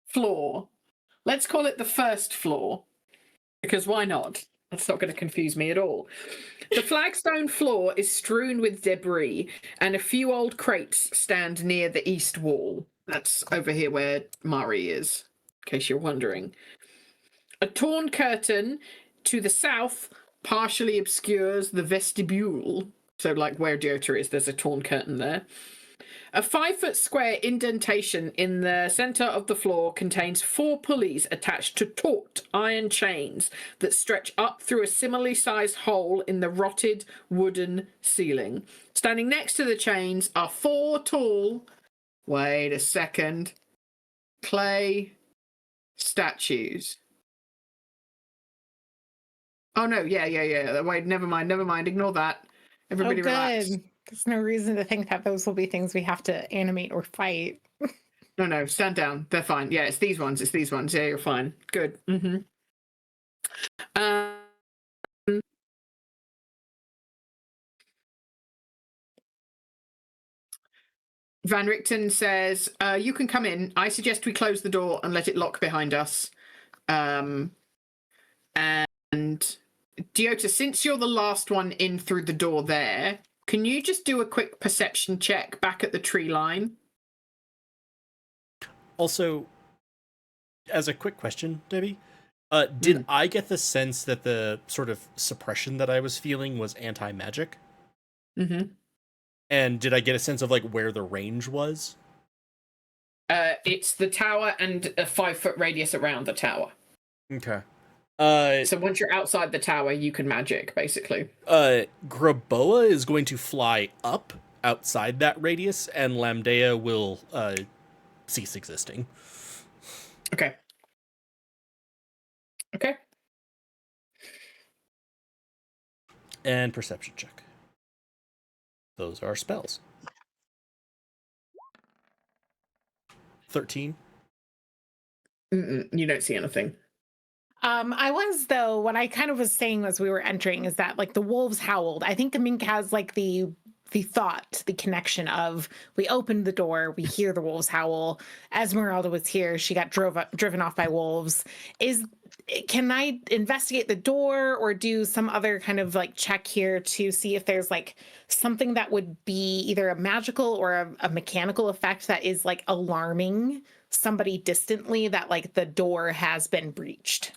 floor, let's call it the first floor, because why not? That's not going to confuse me at all. The flagstone floor is strewn with debris, and a few old crates stand near the east wall. That's over here where Mari is, in case you're wondering. A torn curtain to the south partially obscures the vestibule. So, like where Diota is, there's a torn curtain there. A 5-foot square indentation in the center of the floor contains 4 pulleys attached to taut iron chains that stretch up through a similarly sized hole in the rotted wooden ceiling. Standing next to the chains are 4 tall, wait a second, clay statues. Oh no, yeah. Wait, never mind. Ignore that. Everybody relax.
Good. There's no reason to think that those will be things we have to animate or fight.
No, stand down. They're fine. Yeah, it's these ones. Yeah, you're fine. Good. Mm-hmm. Van Richten says, you can come in. I suggest we close the door and let it lock behind us. And Diota, since you're the last one in through the door there, can you just do a quick perception check back at the tree line?
Also, as a quick question, Debbie, did I get the sense that the sort of suppression that I was feeling was anti-magic?
Mm-hmm.
And did I get a sense of like where the range was?
It's the tower and a 5-foot radius around the tower.
Okay.
So once you're outside the tower, you can magic, basically.
Graboa is going to fly up outside that radius, and Lamdea will cease existing.
Okay. Okay.
And perception check. Those are spells. 13.
You don't see anything.
I was, though, what I kind of was saying as we were entering is that like the wolves howled. I think the mink has like the thought, the connection of we opened the door, we hear the wolves howl. Esmeralda was here, she got driven off by wolves. Can I investigate the door or do some other kind of like check here to see if there's like something that would be either a magical or a mechanical effect that is like alarming somebody distantly that like the door has been breached?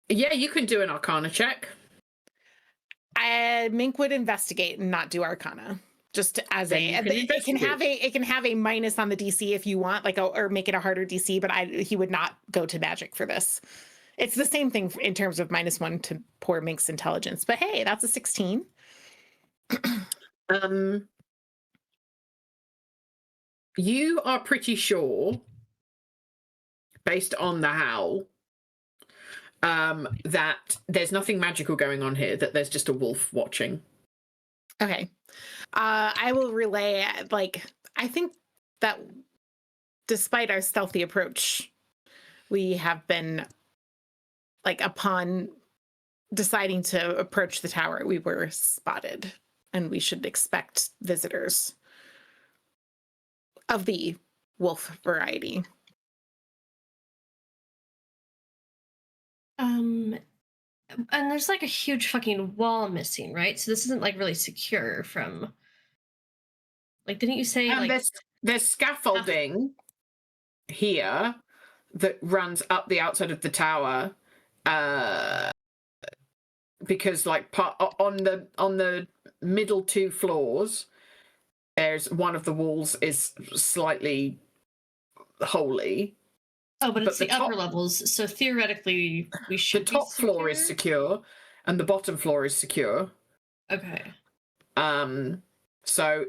Yeah, you can do an Arcana check.
Mink would investigate and not do Arcana. Just as
Then
it can have a minus on the DC if you want, like, or make it a harder DC. But he would not go to magic for this. It's the same thing in terms of -1 to poor Mink's intelligence. But hey, that's a 16.
You are pretty sure, based on the howl, that there's nothing magical going on here, that there's just a wolf watching.
Okay. I will relay, like, I think that despite our stealthy approach, we have been, like, upon deciding to approach the tower, we were spotted, and we should expect visitors of the wolf variety.
And there's like a huge fucking wall missing, right? So this isn't like really secure from, like, didn't you say like
there's scaffolding here that runs up the outside of the tower, because like on the middle 2 floors, there's one of the walls is slightly holy.
Oh, but it's the upper levels, so theoretically we should.
The top floor is secure, and the bottom floor is secure.
Okay.
So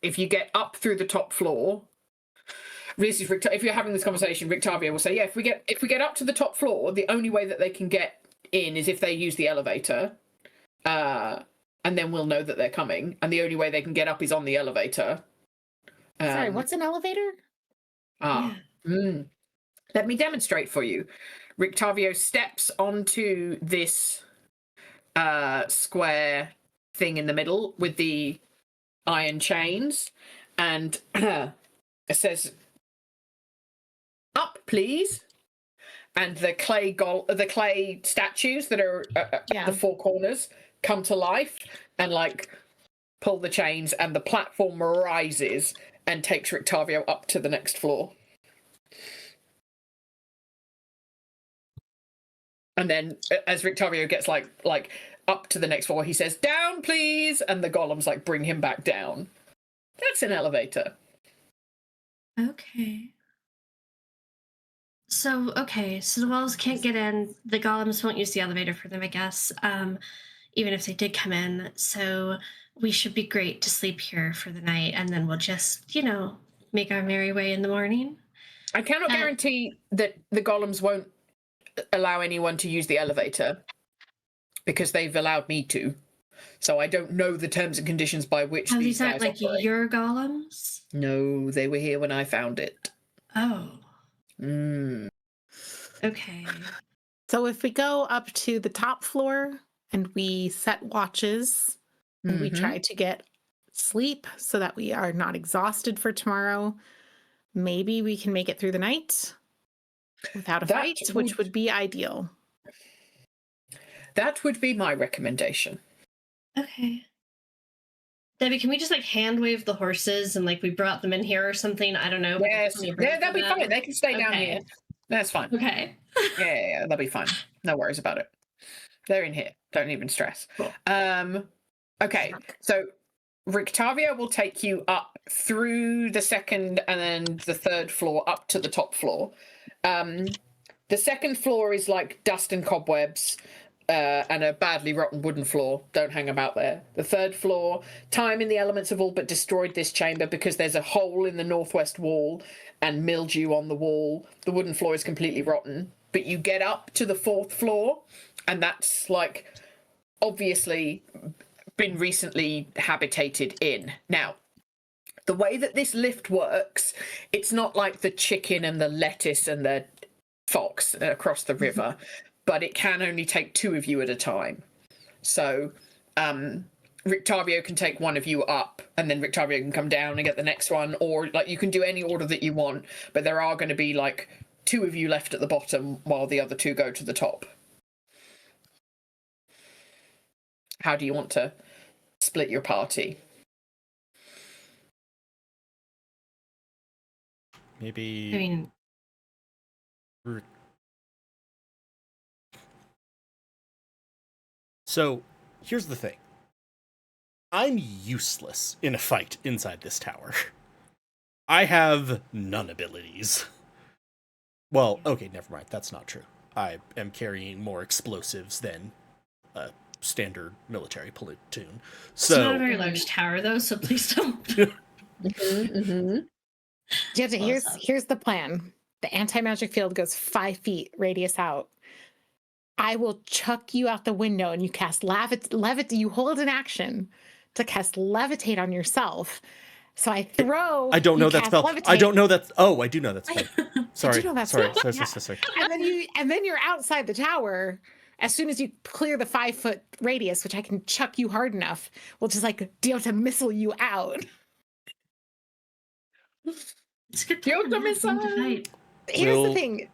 if you get up through the top floor, if you're having this conversation, Rictavia will say, yeah, if we get up to the top floor, the only way that they can get in is if they use the elevator, and then we'll know that they're coming. And the only way they can get up is on the elevator.
Sorry, what's an elevator?
Let me demonstrate for you. Rictavio steps onto this square thing in the middle with the iron chains, and it says, "Up, please." And the clay statues that are at the 4 corners come to life and like pull the chains, and the platform rises and takes Rictavio up to the next floor. And then as Rictavio gets like up to the next floor, he says, "Down, please," and the golems like bring him back down. That's an elevator.
Okay. So the walls can't get in. The golems won't use the elevator for them, I guess. Even if they did come in. So we should be great to sleep here for the night, and then we'll just, make our merry way in the morning.
I cannot guarantee that the golems won't allow anyone to use the elevator, because they've allowed me to. So I don't know the terms and conditions by which these guys
aren't like
operate.
Your golems?
No, they were here when I found it.
Oh. Okay.
So if we go up to the top floor and we set watches and we try to get sleep so that we are not exhausted for tomorrow, maybe we can make it through the night without a fight, which would be ideal.
That would be my recommendation.
Okay. Debbie, can we just like hand wave the horses and like we brought them in here or something? I don't know.
Yes, yeah, that'll be fine. They can stay down here. That's fine.
Okay.
Yeah, they'll be fine. No worries about it. They're in here. Don't even stress.
Cool.
Okay, so Rictavia will take you up through the second and then the third floor up to the top floor. The second floor is like dust and cobwebs and a badly rotten wooden floor. Don't hang about there. The third floor, time and the elements have all but destroyed this chamber because there's a hole in the northwest wall and mildew on the wall. The wooden floor is completely rotten. But you get up to the fourth floor, and that's like obviously been recently habitated in. Now, the way that this lift works, it's not like the chicken and the lettuce and the fox across the river, but it can only take two of you at a time. So Rictavio can take one of you up, and then Rictavio can come down and get the next one, or like you can do any order that you want, but there are going to be like two of you left at the bottom while the other two go to the top. How do you want to split your party?
Maybe.
I mean,
So, here's the thing. I'm useless in a fight inside this tower. I have none abilities. Well, okay, never mind. That's not true. I am carrying more explosives than a standard military platoon.
it's not a
So,
very large tower, though, so please don't.
Here's the plan. The anti-magic field goes 5 feet radius out. I will chuck you out the window and you cast levitate. You hold an action to cast levitate on yourself. So I throw.
I don't know that spell.
levitate,
I don't know that. Oh, I do know that spell. Sorry.
know that
Sorry.
spell?
Sorry.
and then you're outside the tower. As soon as you clear the 5 foot radius, which I can chuck you hard enough, we'll just like deal to missile you out.
It's good
You're the
to
missile.
fight.
Here's
Will-
the thing.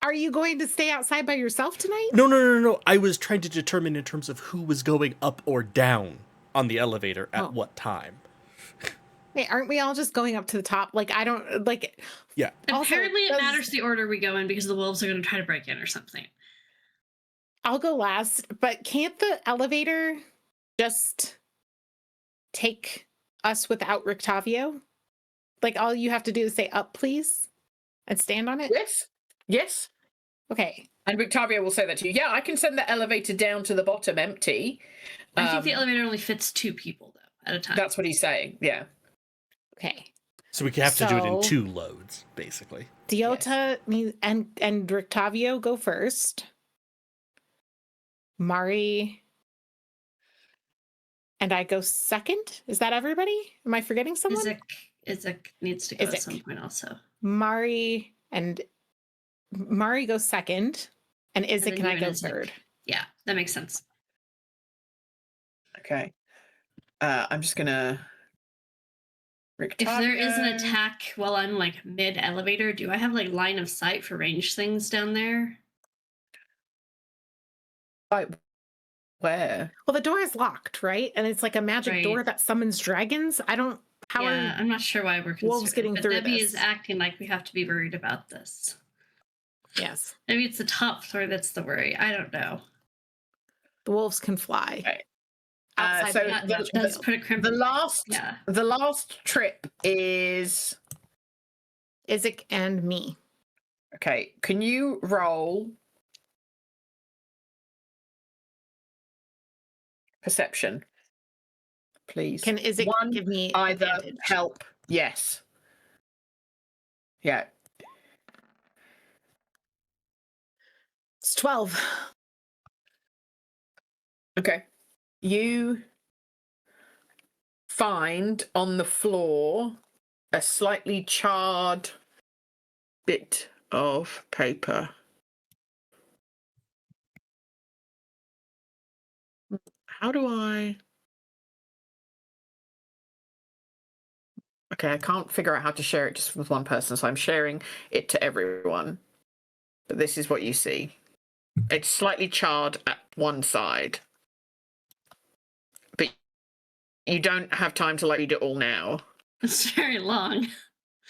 Are you going to stay outside by yourself tonight?
No. I was trying to determine in terms of who was going up or down on the elevator at what time.
Wait, aren't we all just going up to the top? Like, I don't like.
Yeah.
Also,
Apparently, it matters the order we go in because the wolves are going to try to break in or something.
I'll go last, but can't the elevator just take us without Rictavio? Like, all you have to do is say "up, please," and stand on it.
Yes.
Okay.
And Rictavio will say that to you. Yeah, I can send the elevator down to the bottom empty.
I think the elevator only fits 2 people, though, at a time.
That's what he's saying. Yeah.
Okay.
So we have to do it in
So-
2 loads, basically.
Diota and Rictavio go first. Mari and I go second. Is that everybody? Am I forgetting someone?
Isaac needs to go at
Isaac.
some point also.
Mari goes second, and Isaac
then
and I
you and
go
Isaac.
third.
Yeah, that makes sense.
Okay. I'm just gonna.
If there is an
Rictavio.
attack while I'm like mid elevator, do I have like line of sight for range things down there?
Right. Where?
Well, the door is locked, right? And it's like a magic
Right.
door that summons dragons. I don't. How
Yeah,
are
I'm not sure why we're concerned.
wolves getting
but
through
Debbie
this?
is acting like we have to be worried about this.
yes,
Maybe it's the top floor that's the worry. I don't know.
the wolves can fly.
Right.
Outside
So
the
That
magic
does
field.
put a crimp.
The last
Yeah.
the last trip is
Isaac and me.
okay. Can you roll perception, please?
Can Isaac
One,
give me
either
advantage?
help? Yes. Yeah.
It's 12.
Okay. You find on the floor a slightly charred bit of paper. How do I? Okay, I can't figure out how to share it just with one person, so I'm sharing it to everyone. But this is what you see. It's slightly charred at one side. But you don't have time to read it all now.
It's very long.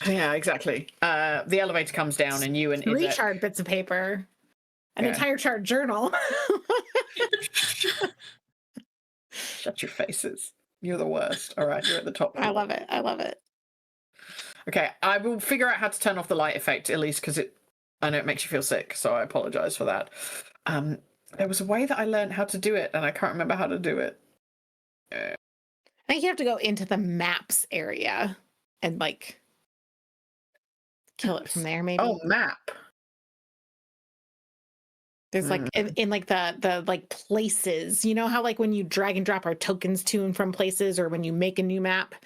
Yeah, exactly. The elevator comes down, and you and
3
Izet.
charred bits of paper, an
Yeah.
entire charred journal.
Shut your faces. You're the worst. All right, you're at the top.
I love it. I love it.
Okay, I will figure out how to turn off the light effect, at least, because I know it makes you feel sick, so I apologize for that. There was a way that I learned how to do it, and I can't remember how to do it.
I think you have to go into the maps area and like kill it from there, maybe.
Oh, map.
There's like in like the like places, you know how like when you drag and drop our tokens to and from places, or when you make a new map,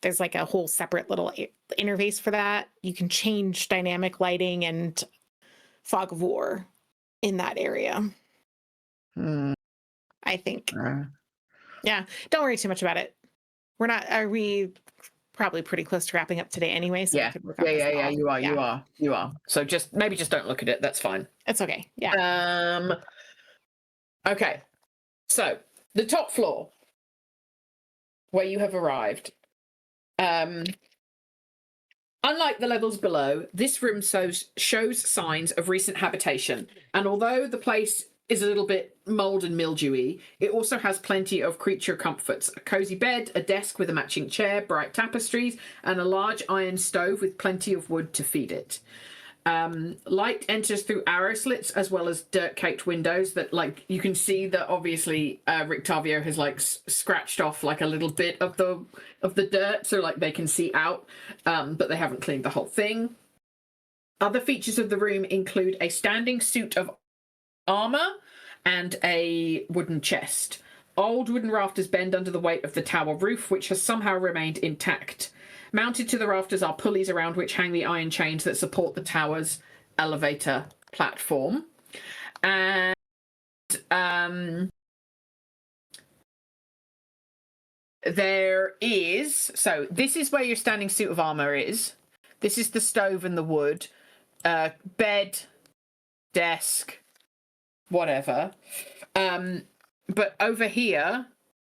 there's like a whole separate little interface for that. You can change dynamic lighting and fog of war in that area. I think. Yeah, don't worry too much about it. Are we probably pretty close to wrapping up today anyway, so we could work on this
yeah.
all.
You are. So just don't look at it. That's fine.
It's okay. Yeah.
Okay. So the top floor where you have arrived. Unlike the levels below, this room shows signs of recent habitation, and although the place is a little bit mold and mildewy, it also has plenty of creature comforts: a cozy bed, a desk with a matching chair, bright tapestries, and a large iron stove with plenty of wood to feed it. Light enters through arrow slits as well as dirt-caked windows that, like, you can see that obviously Rictavio has like scratched off like a little bit of the dirt, so like they can see out, but they haven't cleaned the whole thing. Other features of the room include a standing suit of armor and a wooden chest. Old wooden rafters bend under the weight of the tower roof, which has somehow remained intact. Mounted to the rafters are pulleys around which hang the iron chains that support the tower's elevator platform. And there is... So this is where your standing suit of armor is. This is the stove and the wood. Bed, desk, whatever. But over here,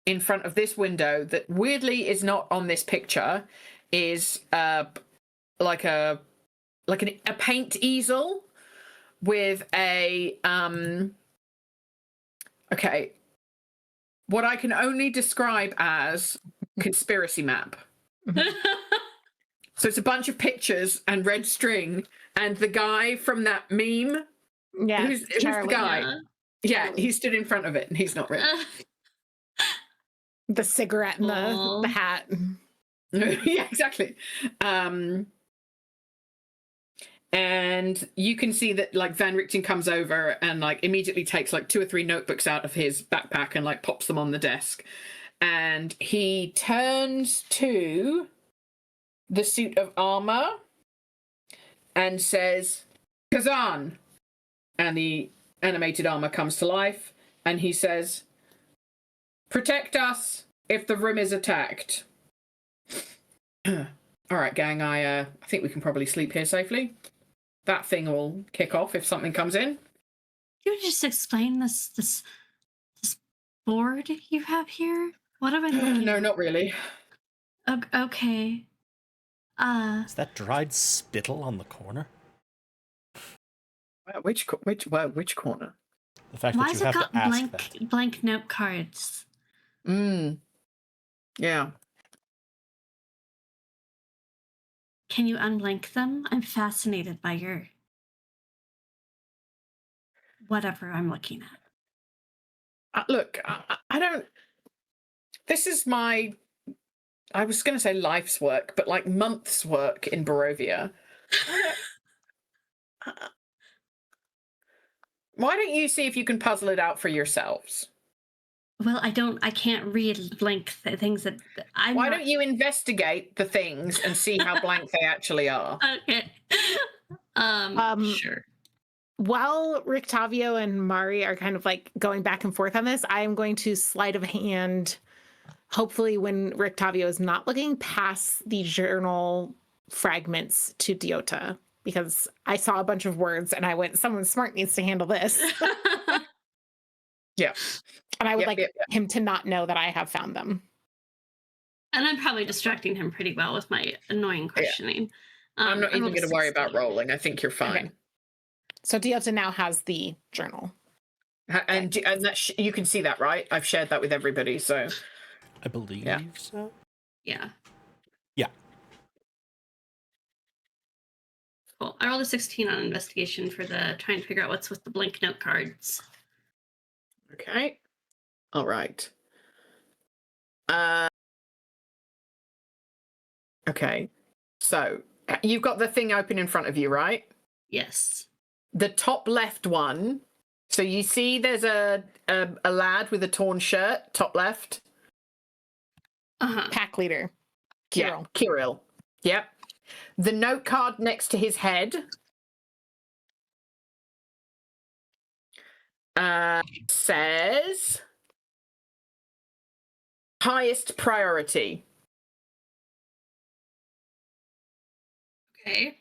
in front of this window, that weirdly is not on this picture, is like a paint easel with a what I can only describe as conspiracy map. So it's a bunch of pictures and red string, and the guy from that meme.
Yeah,
who's the guy? Yeah, he stood in front of it, and he's not real.
The cigarette and the hat.
Yeah, exactly. And you can see that like Van Richten comes over and like immediately takes like 2 or 3 notebooks out of his backpack and like pops them on the desk. And he turns to the suit of armor and says, "Kazan." And the animated armor comes to life, and he says, "Protect us if the room is attacked." All right, gang, I think we can probably sleep here safely. That thing will kick off if something comes in.
You just explain this board you have here? What am I looking
No, not really.
Okay.
Is that dried spittle on the corner?
Which corner?
The fact
Why
that
has
you
it
have
got
to ask that.
blank note cards?
Yeah.
Can you unblank them? I'm fascinated by your whatever I'm looking at.
Look, I don't... This is my... I was going to say life's work, but like months' work in Barovia. Why don't you see if you can puzzle it out for yourselves?
Well, I can't read blank things that
Why don't you investigate the things and see how blank they actually are?
Okay. Sure.
While Rictavio and Mari are kind of like going back and forth on this, I am going to sleight of hand, hopefully when Rictavio is not looking, past the journal fragments to Diota, because I saw a bunch of words and I went, someone smart needs to handle this.
Yeah.
And I would like him to not know that I have found them.
And I'm probably distracting him pretty well with my annoying questioning.
I'm not
I
even
rolled a
going to worry about
16.
rolling. I think you're fine.
So Diota now has the journal.
And that you can see that, right? I've shared that with everybody. So
I believe
Yeah.
so.
Yeah.
Yeah.
Cool. I rolled a 16 on investigation for the trying to figure out what's with the blank note cards.
okay, all right. Okay, so you've got the thing open in front of you, right?
Yes.
The top left one. So you see, there's a lad with a torn shirt, top left.
Pack leader.
Yeah,
Kirill.
Kirill. Yep. The note card next to his head says highest priority.
Okay.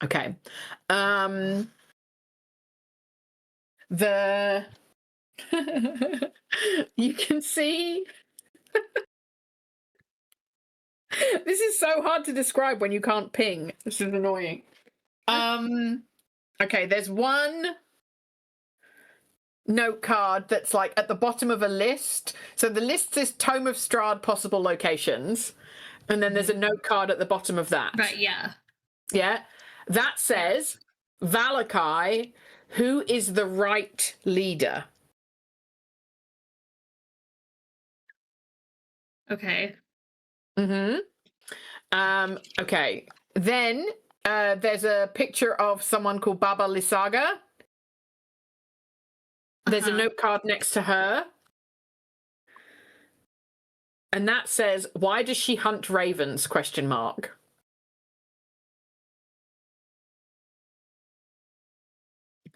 Okay. The you can see this is so hard to describe when you can't ping. This is annoying. Okay, there's one note card that's like at the bottom of a list. So the list says Tome of Strahd possible locations, and then there's a note card at the bottom of that.
Right, yeah.
Yeah. That says Valakai, who is the right leader?
Okay.
Okay. Then there's a picture of someone called Baba Lysaga. There's a note card next to her. And that says, why does she hunt ravens? Question mark.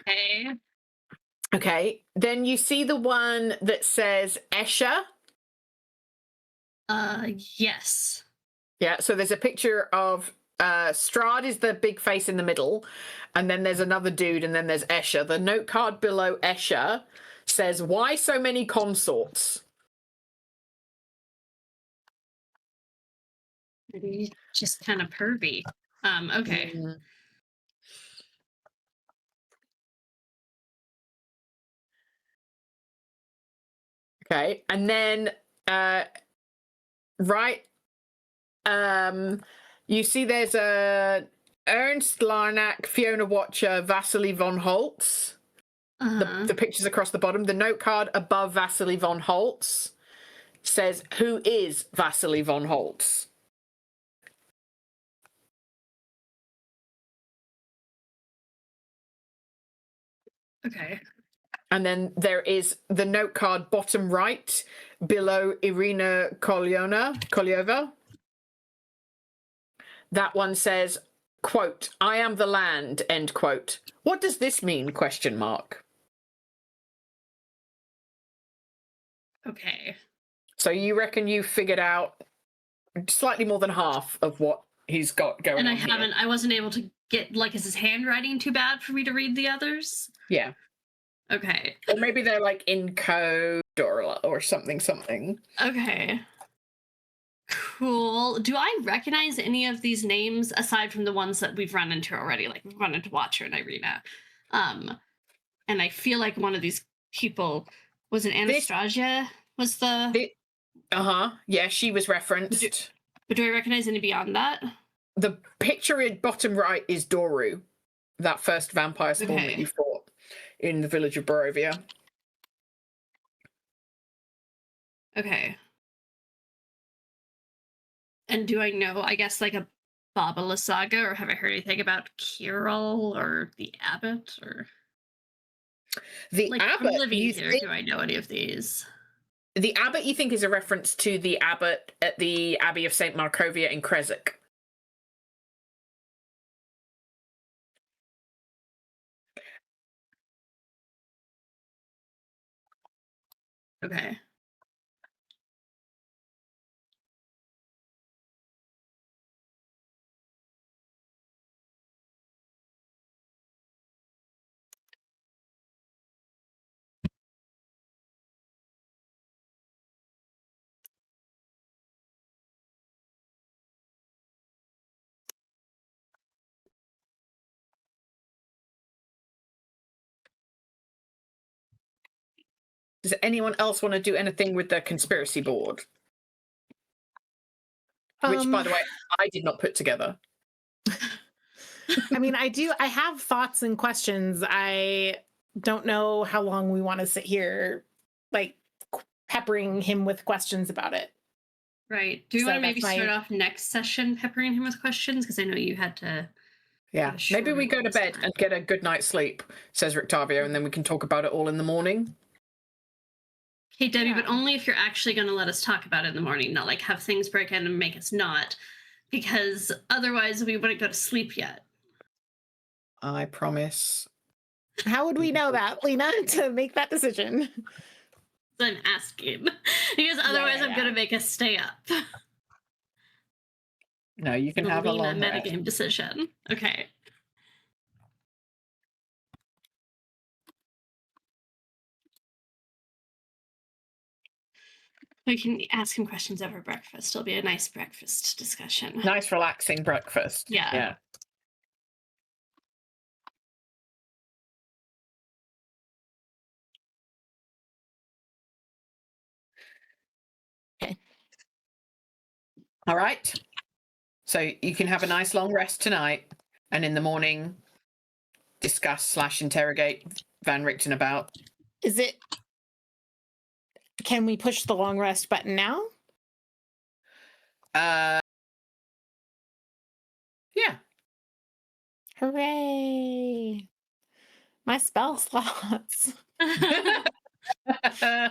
Okay.
Okay. Then you see the one that says Esha.
Yes.
Yeah. So there's a picture of Strahd is the big face in the middle. And then there's another dude. And then there's Esha. The note card below Esha says, why so many consorts?
Maybe just kind of pervy. Okay.
Okay. And then right you see there's a Ernst Larnack, Fiona Watcher, Vasily von Holtz. The pictures across the bottom. The note card above Vasily von Holtz says, who is Vasily von Holtz?
Okay.
And then there is the note card bottom right below Irina Kolyova. That one says, quote, I am the land, end quote. What does this mean? Question mark.
Okay.
So you reckon you figured out slightly more than half of what he's got going on.
And I wasn't able to get, like, is his handwriting too bad for me to read the others?
Yeah.
Okay.
Or maybe they're like in code or something.
Okay. Cool. Do I recognize any of these names aside from the ones that we've run into already? Like we've run into Watcher and Irina. And I feel like one of these people was an Anastasia.
Yeah, she was referenced.
But do I recognize any beyond that?
The picture in bottom right is Doru, that first vampire spawn that you fought in the village of Barovia.
Okay. And do I know, I guess, like a Baba Lysaga, or have I heard anything about Kirill or the Abbot, or
the
like
Abbot?
I'm living here. Do I know any of these?
The Abbot, you think, is a reference to the Abbot at the Abbey of St. Markovia in Kresik.
Okay.
Does anyone else want to do anything with the conspiracy board? Which, by the way, I did not put together.
I mean, I have thoughts and questions. I don't know how long we want to sit here, like, peppering him with questions about it.
Right. Do we
So
want to maybe
that's
start off next session peppering him with questions? Because I know you had to.
Yeah, maybe we go to bed
time.
and get a good night's sleep, says Rictavio, and then we can talk about it all in the morning.
Okay, Debbie,
Yeah.
but only if you're actually going to let us talk about it in the morning, not like have things break in and make us not, because otherwise we wouldn't go to sleep yet.
I promise.
How would we know that, Lena, to make that decision?
So I'm asking, because otherwise I'm going to make us stay up.
No, you can have a
Lena
long rest.
metagame decision. Okay. We can ask him questions over breakfast. It'll be a nice breakfast discussion.
Nice, relaxing breakfast.
Yeah.
Yeah.
Okay.
All right. So you can have a nice long rest tonight, and in the morning, discuss/interrogate Van Richten about.
Is it? Can we push the long rest button now?
Yeah.
Hooray! My spell slots.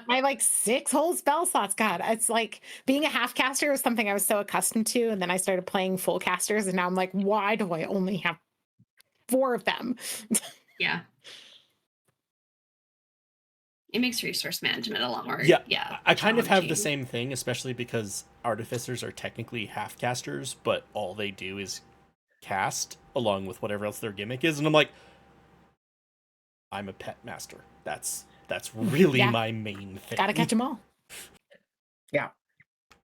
My like 6 whole spell slots. God, it's like being a half caster was something I was so accustomed to, and then I started playing full casters, and now I'm like, why do I only have 4 of them?
Yeah. It makes resource management a lot more.
Yeah, I kind of have the
challenging.
same thing, especially because artificers are technically half casters, but all they do is cast along with whatever else their gimmick is, and I'm like, I'm a pet master. That's really
Yeah.
my main thing.
Gotta catch them all.
Yeah.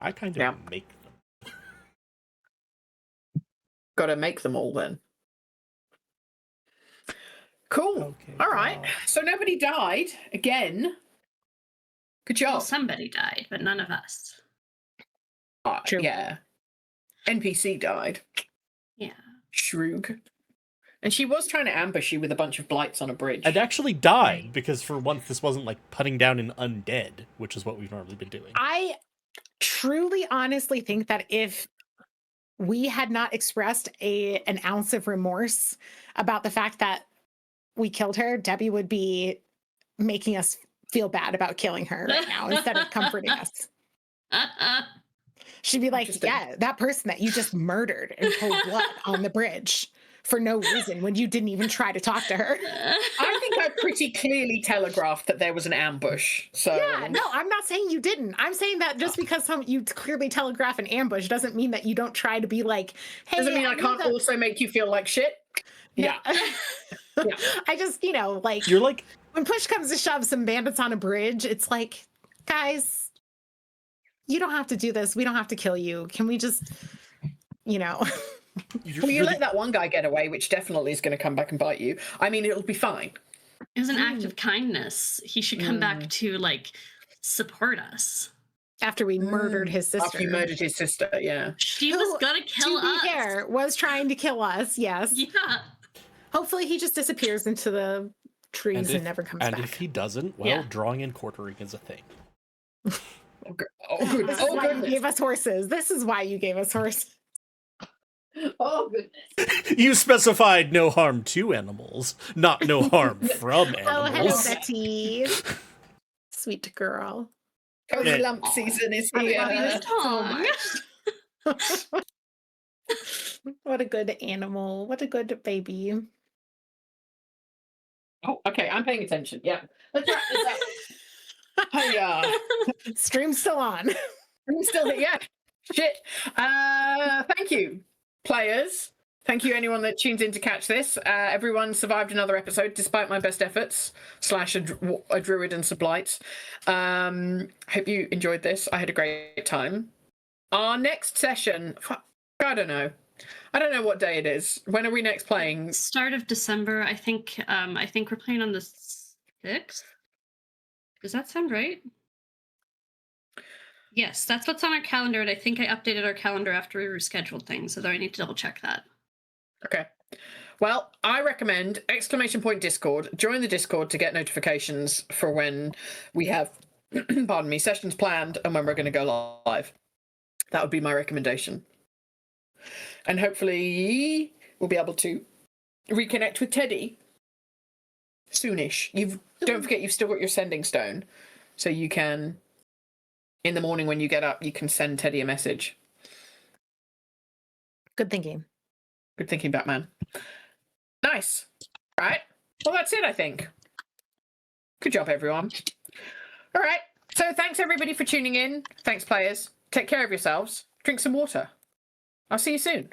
I kind of
Yeah.
make them.
Got to make them all then. Cool.
Okay,
All right.
wow.
So nobody died again. Good
Well,
job.
somebody died, but none of us.
True.
Yeah. NPC died.
Yeah.
Shroog. And she was trying to ambush you with a bunch of blights on a bridge.
I'd actually died because for once this wasn't like putting down an undead, which is what we've normally been doing.
I truly, honestly think that if we had not expressed an ounce of remorse about the fact that we killed her, Debbie would be making us feel bad about killing her right now instead of comforting us. She'd be like,
Interesting.
yeah, that person that you just murdered in cold blood on the bridge for no reason when you didn't even try to talk to her.
I think I pretty clearly telegraphed that there was an ambush. So
Yeah, no, I'm not saying you didn't. I'm saying that just because you clearly telegraph an ambush doesn't mean that you don't try to be like, hey,
doesn't mean I
know
can't
that-
also make you feel like shit.
No.
Yeah. Yeah.
I just, like
You're like,
when push comes to shove, some bandits on a bridge, it's like, guys, you don't have to do this. We don't have to kill you. Can we just,
you're
Well, you
really-
let that one guy get away, which definitely is going to come back and bite you. I mean, it'll be fine.
It was an act of kindness. He should come back to like support us.
after we murdered his sister.
After you murdered his sister, yeah.
She
Who,
was gonna kill
to
us.
be fair, was trying to kill us, yes.
Yeah.
Hopefully he just disappears into the trees and never comes
and
back.
if he doesn't, well,
Yeah.
drawing and quartering is a thing.
Oh, good. Oh, good.
This is
Oh,
why you
goodness.
gave us horses. This is why you gave us horses.
Oh, goodness.
You specified no harm to animals, not no harm from
Oh, hello,
animals.
Betty. Sweet girl.
Cozy
Yeah.
lump season is
I
here.
love you so
Aw.
much. What a good animal. What a good baby.
Oh, okay, I'm paying attention. Yeah. Let's wrap this up. Hiya.
Stream's still on.
I'm still here. Yeah. Shit. Thank you, players. Thank you, anyone that tunes in to catch this. Everyone survived another episode despite my best efforts, / a druid and some blights. Hope you enjoyed this. I had a great time. Our next session, I don't know. I don't know what day it is. When are we next playing?
Start of December, I think. I think we're playing on the 6th. Does that sound right? Yes, that's what's on our calendar, and I think I updated our calendar after we rescheduled things, although I need to double check that.
Okay. Well, I recommend !Discord. Join the Discord to get notifications for when we have, pardon me, sessions planned and when we're going to go live. That would be my recommendation. And hopefully we'll be able to reconnect with Teddy soonish. Don't forget you've still got your sending stone, so you can, in the morning when you get up, you can send Teddy a message.
Good thinking.
Good thinking, Batman. Nice. Right. Well, that's it, I think. Good job, everyone. All right. So thanks, everybody, for tuning in. Thanks, players. Take care of yourselves. Drink some water. I'll see you soon.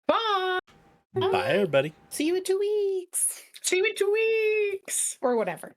Bye.
Bye, everybody.
See you in 2 weeks.
See you in 2 weeks.
Or whatever.